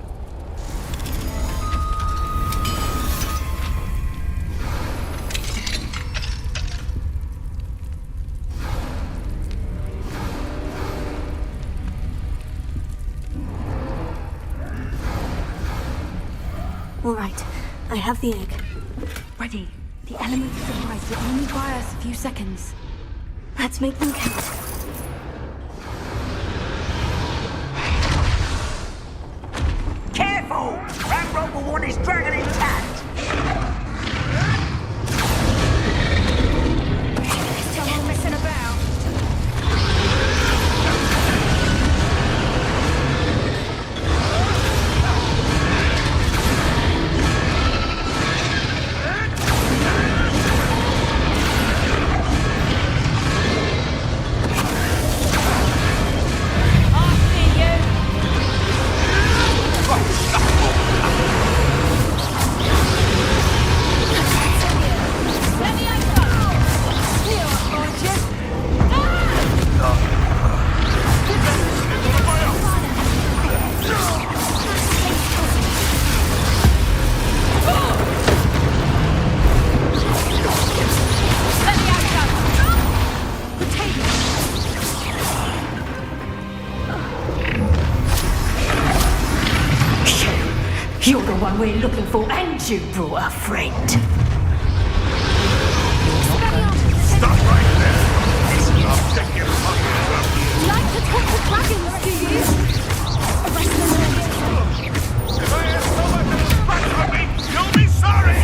All right, I have the egg. Ready. The element of surprise will only buy us a few seconds. Let's make them count. Careful! Ranrock will want his dragon intact! Still not messing about. You're the one we're looking for, and you brought a friend. Stop right there! I'll check your pockets up. Like to talk to dragons, do you? If I have so much respect for me, you'll be sorry!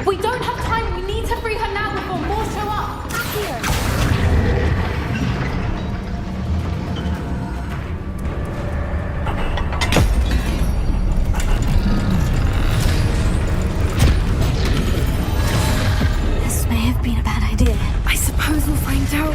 We don't have time. We need to free her now before more show up. Here. This may have been a bad idea. I suppose we'll find out.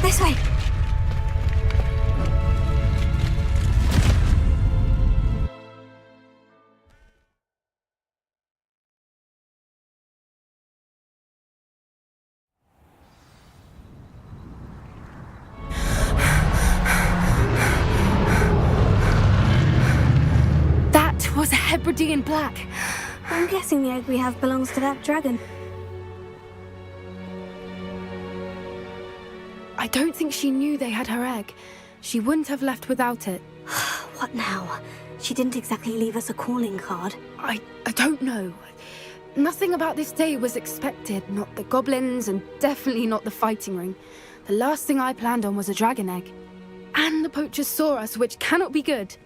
This way. That was a Hebridean black. I'm guessing the egg we have belongs to that dragon. I don't think she knew they had her egg. She wouldn't have left without it. What now? She didn't exactly leave us a calling card. I don't know. Nothing about this day was expected. Not the goblins, and definitely not the fighting ring. The last thing I planned on was a dragon egg. And the poachers saw us, which cannot be good.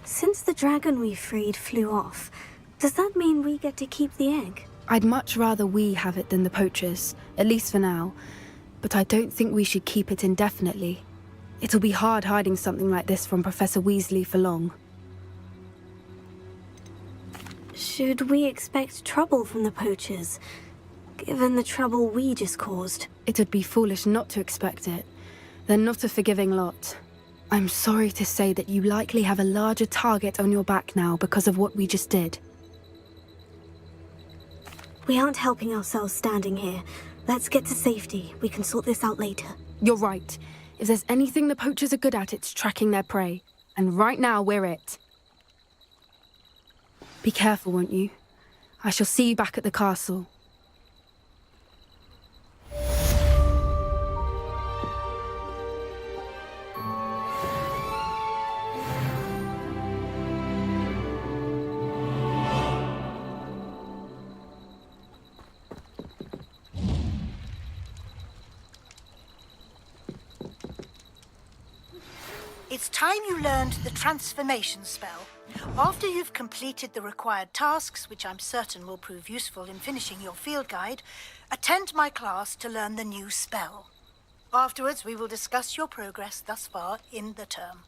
Since the dragon we freed flew off, does that mean we get to keep the egg? I'd much rather we have it than the poachers, at least for now. But I don't think we should keep it indefinitely. It'll be hard hiding something like this from Professor Weasley for long. Should we expect trouble from the poachers, given the trouble we just caused? It would be foolish not to expect it. They're not a forgiving lot. I'm sorry to say that you likely have a larger target on your back now because of what we just did. We aren't helping ourselves standing here. Let's get to safety. We can sort this out later. You're right. If there's anything the poachers are good at, it's tracking their prey. And right now, we're it. Be careful, won't you? I shall see you back at the castle. It's time you learned the transformation spell. After you've completed the required tasks, which I'm certain will prove useful in finishing your field guide, attend my class to learn the new spell. Afterwards, we will discuss your progress thus far in the term.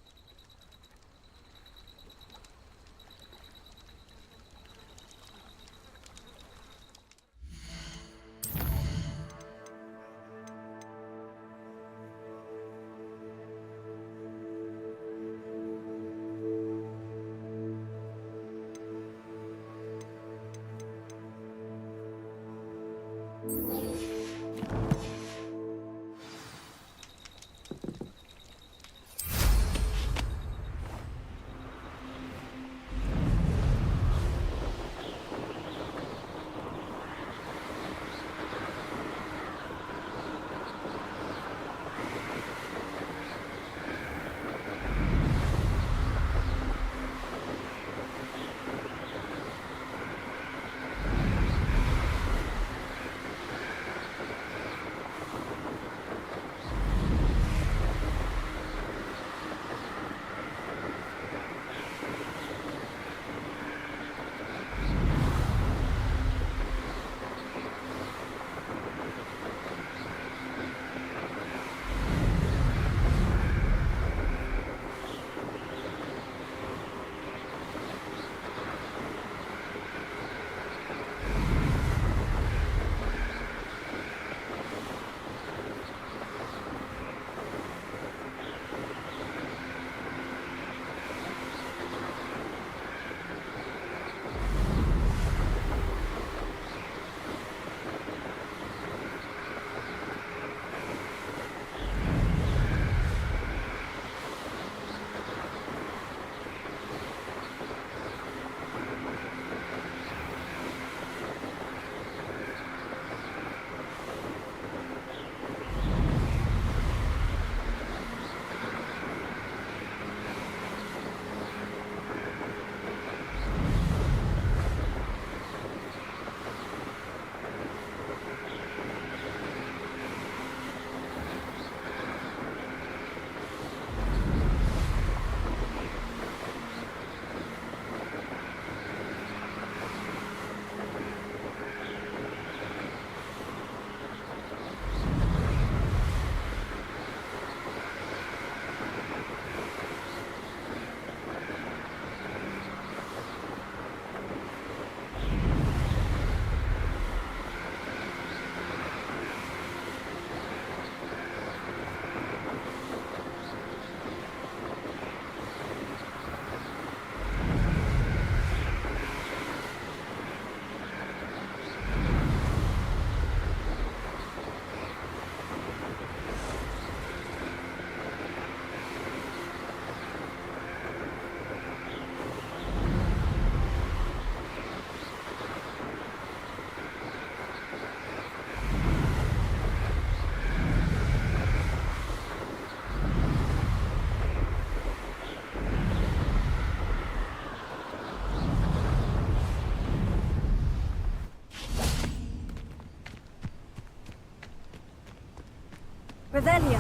Revelio.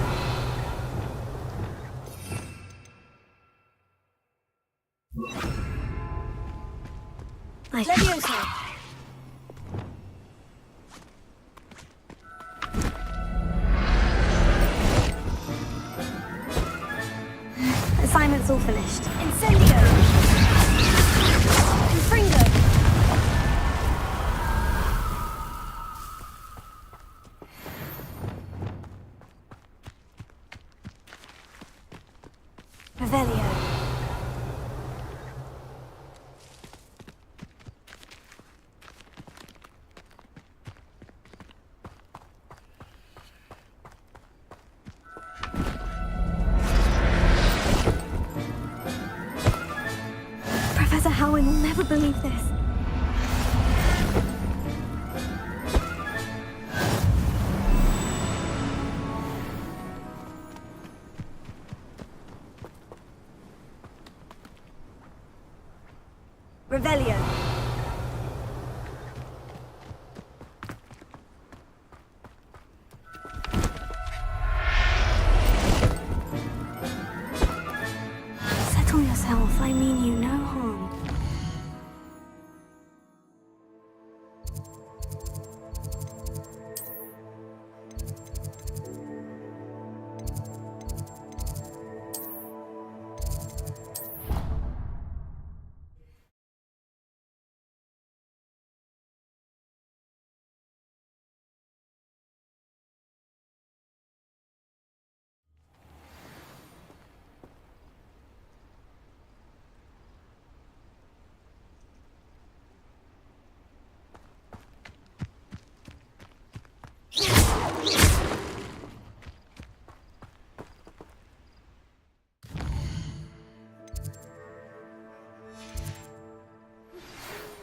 Leviosa. Assignment's all finished. Incendio. Confringo. Revelio. Professor Howin will never believe this. Revelio. Settle yourself. I mean you no harm.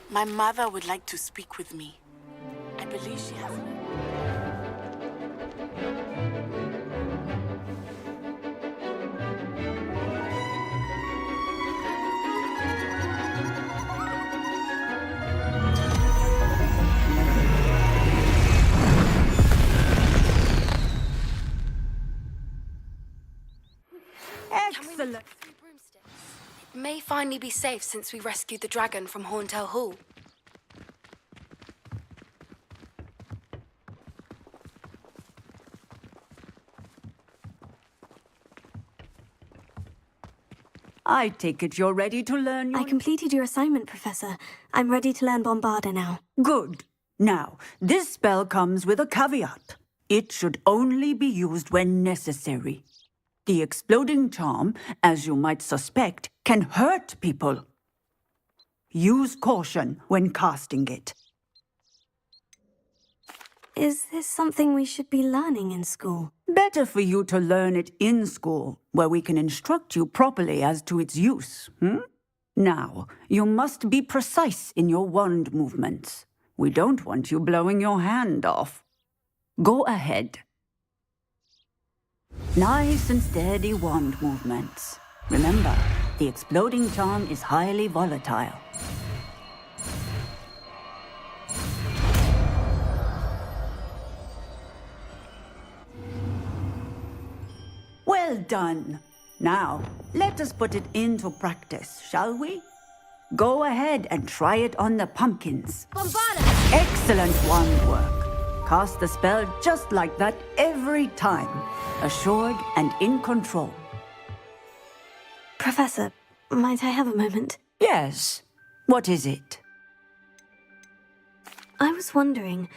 My mother would like to speak with me. I believe she has... Excellent. It may finally be safe since we rescued the dragon from Horntail Hall. I take it you're ready to learn your... I completed your assignment, Professor. I'm ready to learn Bombarda now. Good. Now, this spell comes with a caveat. It should only be used when necessary. The exploding charm, as you might suspect, can hurt people. Use caution when casting it. Is this something we should be learning in school? Better for you to learn it in school, where we can instruct you properly as to its use. Now, you must be precise in your wand movements. We don't want you blowing your hand off. Go ahead. Nice and steady wand movements. Remember, the exploding charm is highly volatile. Well done. Now, let us put it into practice, shall we? Go ahead and try it on the pumpkins. Bombarda! Excellent wand work. Cast the spell just like that every time. Assured and in control. Professor, might I have a moment? Yes. What is it? I was wondering,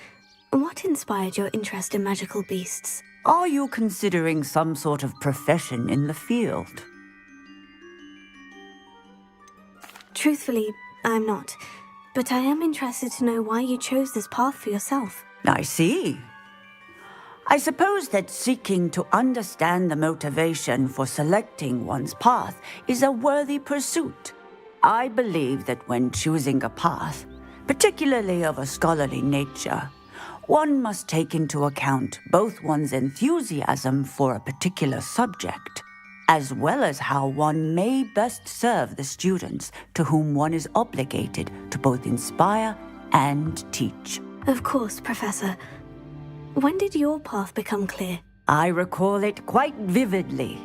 what inspired your interest in magical beasts? Are you considering some sort of profession in the field? Truthfully, I'm not. But I am interested to know why you chose this path for yourself. I see. I suppose that seeking to understand the motivation for selecting one's path is a worthy pursuit. I believe that when choosing a path, particularly of a scholarly nature, one must take into account both one's enthusiasm for a particular subject, as well as how one may best serve the students to whom one is obligated to both inspire and teach. Of course, Professor. When did your path become clear? I recall it quite vividly.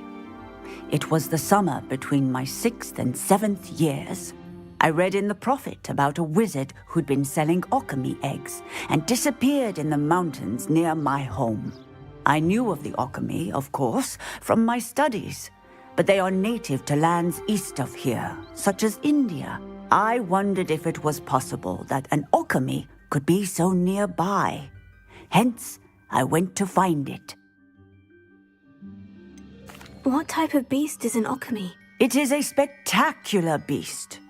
It was the summer between my 6th and 7th years. I read in the Prophet about a wizard who'd been selling Occamy eggs and disappeared in the mountains near my home. I knew of the Occamy, of course, from my studies, but they are native to lands east of here, such as India. I wondered if it was possible that an Occamy could be so nearby. Hence, I went to find it. What type of beast is an Occamy? It is a spectacular beast.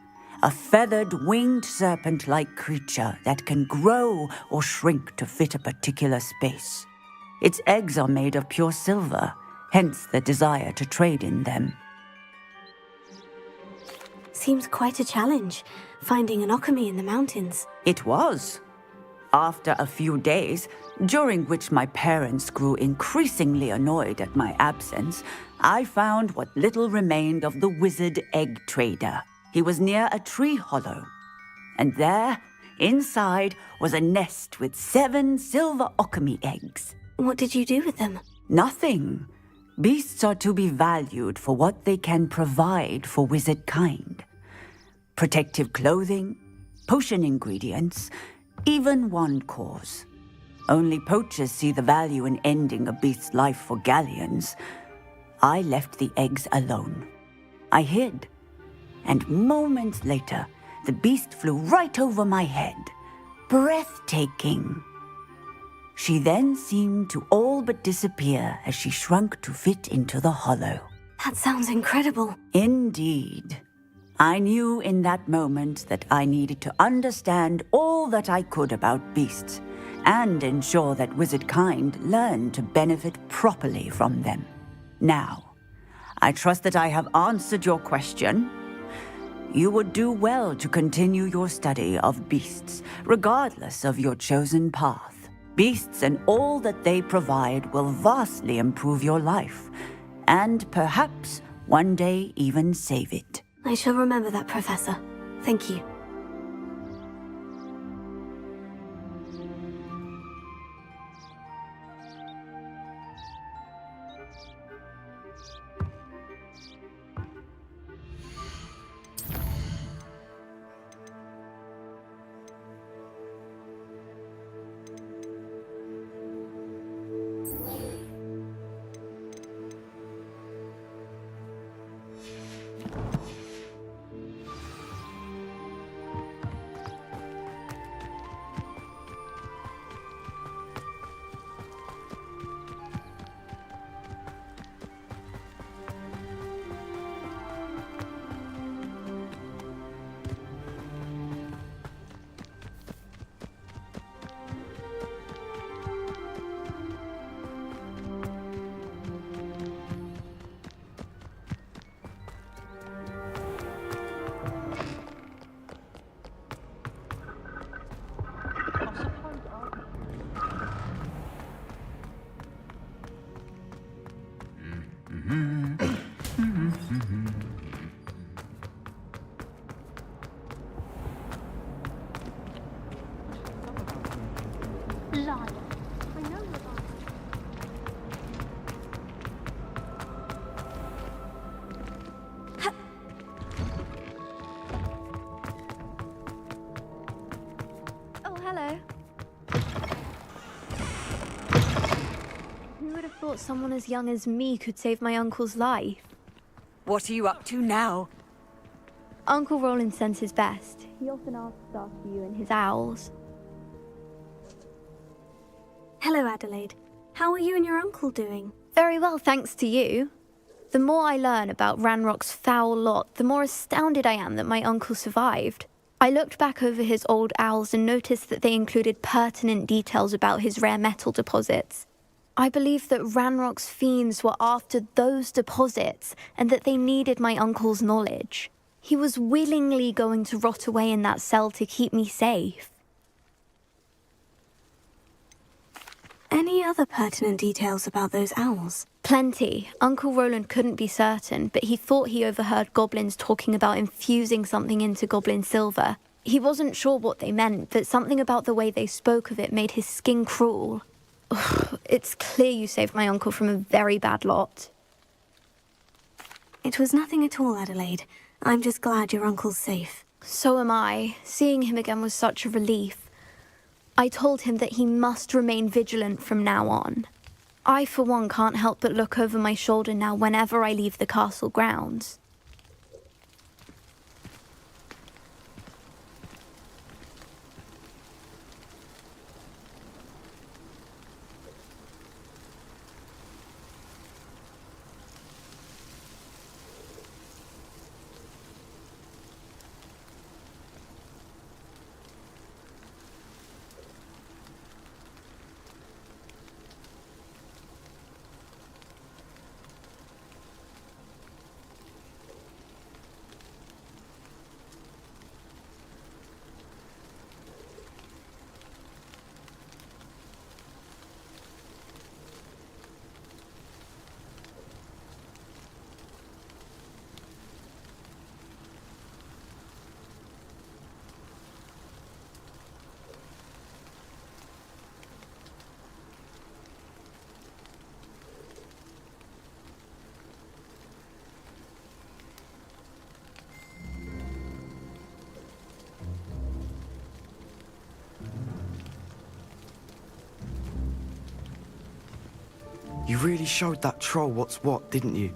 A feathered, winged serpent-like creature that can grow or shrink to fit a particular space. Its eggs are made of pure silver, hence the desire to trade in them. Seems quite a challenge, finding an Occamy in the mountains. It was. After a few days, during which my parents grew increasingly annoyed at my absence, I found what little remained of the wizard egg trader. He was near a tree hollow, and there, inside, was a nest with 7 silver Occamy eggs. What did you do with them? Nothing. Beasts are to be valued for what they can provide for wizard kind. Protective clothing, potion ingredients, even wand cores. Only poachers see the value in ending a beast's life for galleons. I left the eggs alone. I hid. And moments later, the beast flew right over my head. Breathtaking. She then seemed to all but disappear as she shrunk to fit into the hollow. That sounds incredible. Indeed. I knew in that moment that I needed to understand all that I could about beasts and ensure that wizard kind learned to benefit properly from them. Now, I trust that I have answered your question. You would do well to continue your study of beasts, regardless of your chosen path. Beasts and all that they provide will vastly improve your life, and perhaps one day even save it. I shall remember that, Professor. Thank you. Someone as young as me could save my uncle's life. What are you up to now? Uncle Roland sends his best. He often asks after you and his owls. Hello, Adelaide. How are you and your uncle doing? Very well, thanks to you. The more I learn about Ranrock's foul lot, the more astounded I am that my uncle survived. I looked back over his old owls and noticed that they included pertinent details about his rare metal deposits. I believe that Ranrock's fiends were after those deposits and that they needed my uncle's knowledge. He was willingly going to rot away in that cell to keep me safe. Any other pertinent details about those owls? Plenty. Uncle Roland couldn't be certain, but he thought he overheard goblins talking about infusing something into goblin silver. He wasn't sure what they meant, but something about the way they spoke of it made his skin crawl. It's clear you saved my uncle from a very bad lot. It was nothing at all, Adelaide. I'm just glad your uncle's safe. So am I. Seeing him again was such a relief. I told him that he must remain vigilant from now on. I, for one, can't help but look over my shoulder now whenever I leave the castle grounds. You really showed that troll what's what, didn't you?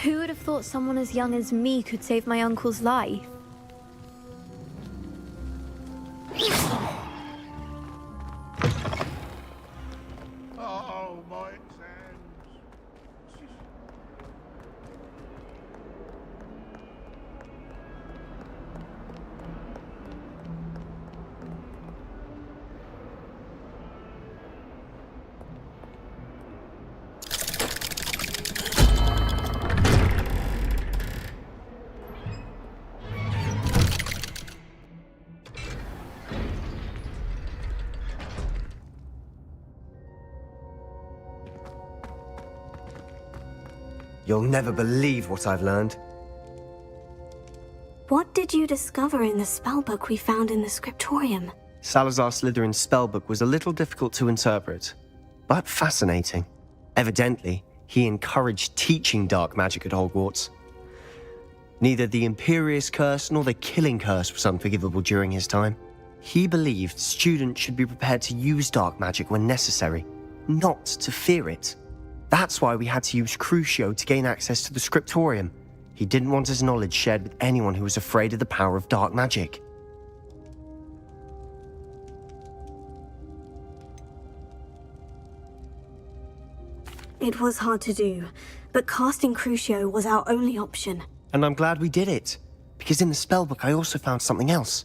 Who would have thought someone as young as me could save my uncle's life? Oh, my exams. You'll never believe what I've learned. What did you discover in the spellbook we found in the scriptorium? Salazar Slytherin's spellbook was a little difficult to interpret, but fascinating. Evidently, he encouraged teaching dark magic at Hogwarts. Neither the Imperious Curse nor the Killing Curse was unforgivable during his time. He believed students should be prepared to use dark magic when necessary, not to fear it. That's why we had to use Crucio to gain access to the scriptorium. He didn't want his knowledge shared with anyone who was afraid of the power of dark magic. It was hard to do, but casting Crucio was our only option. And I'm glad we did it, because in the spellbook I also found something else.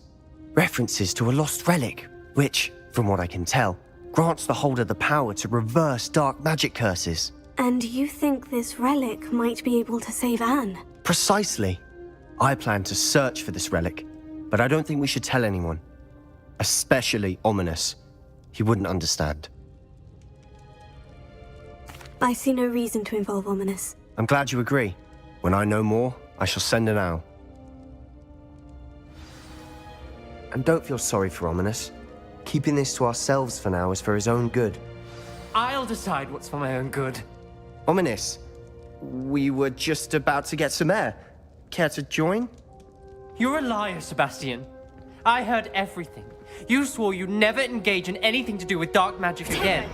References to a lost relic, which, from what I can tell, grants the holder the power to reverse dark magic curses. And you think this relic might be able to save Anne? Precisely. I plan to search for this relic, but I don't think we should tell anyone. Especially Ominous. He wouldn't understand. I see no reason to involve Ominous. I'm glad you agree. When I know more, I shall send an owl. And don't feel sorry for Ominous. Keeping this to ourselves for now is for his own good. I'll decide what's for my own good. Ominous, we were just about to get some air. Care to join? You're a liar, Sebastian. I heard everything. You swore you'd never engage in anything to do with dark magic again.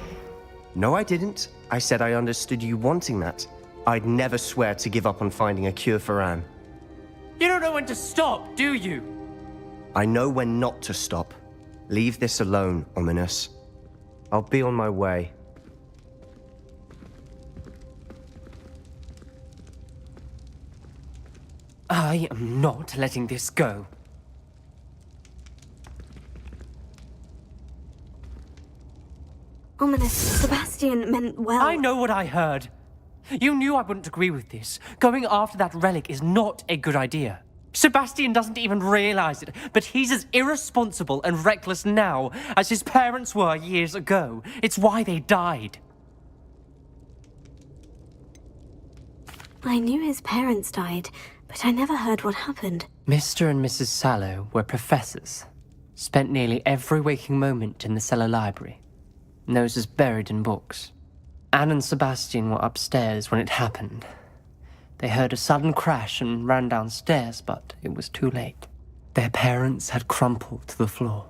No, I didn't. I said I understood you wanting that. I'd never swear to give up on finding a cure for Anne. You don't know when to stop, do you? I know when not to stop. Leave this alone, Ominous. I'll be on my way. I am not letting this go. Ominous. Sebastian meant well. I know what I heard. You knew I wouldn't agree with this. Going after that relic is not a good idea. Sebastian doesn't even realize it, but he's as irresponsible and reckless now as his parents were years ago. It's why they died. I knew his parents died, but I never heard what happened. Mr. and Mrs. Sallow were professors. Spent nearly every waking moment in the cellar library. Noses buried in books. Anne and Sebastian were upstairs when it happened. They heard a sudden crash and ran downstairs, but it was too late. Their parents had crumpled to the floor.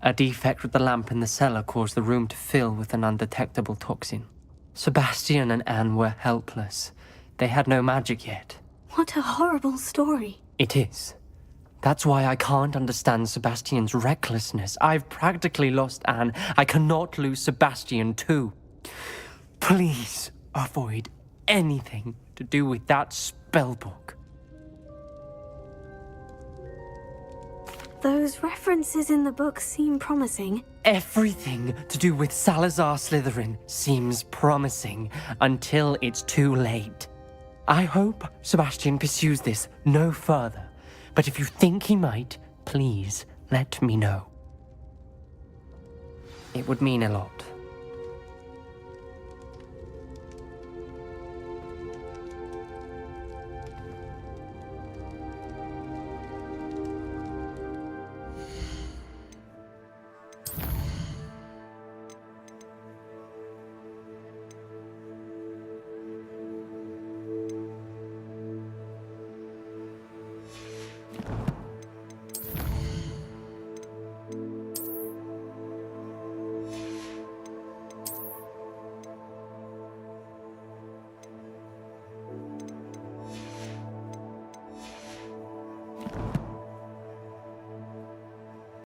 A defect with the lamp in the cellar caused the room to fill with an undetectable toxin. Sebastian and Anne were helpless. They had no magic yet. What a horrible story. It is. That's why I can't understand Sebastian's recklessness. I've practically lost Anne. I cannot lose Sebastian too. Please avoid anything to do with that spellbook. Those references in the book seem promising. Everything to do with Salazar Slytherin seems promising until it's too late. I hope Sebastian pursues this no further, but if you think he might, please let me know. It would mean a lot.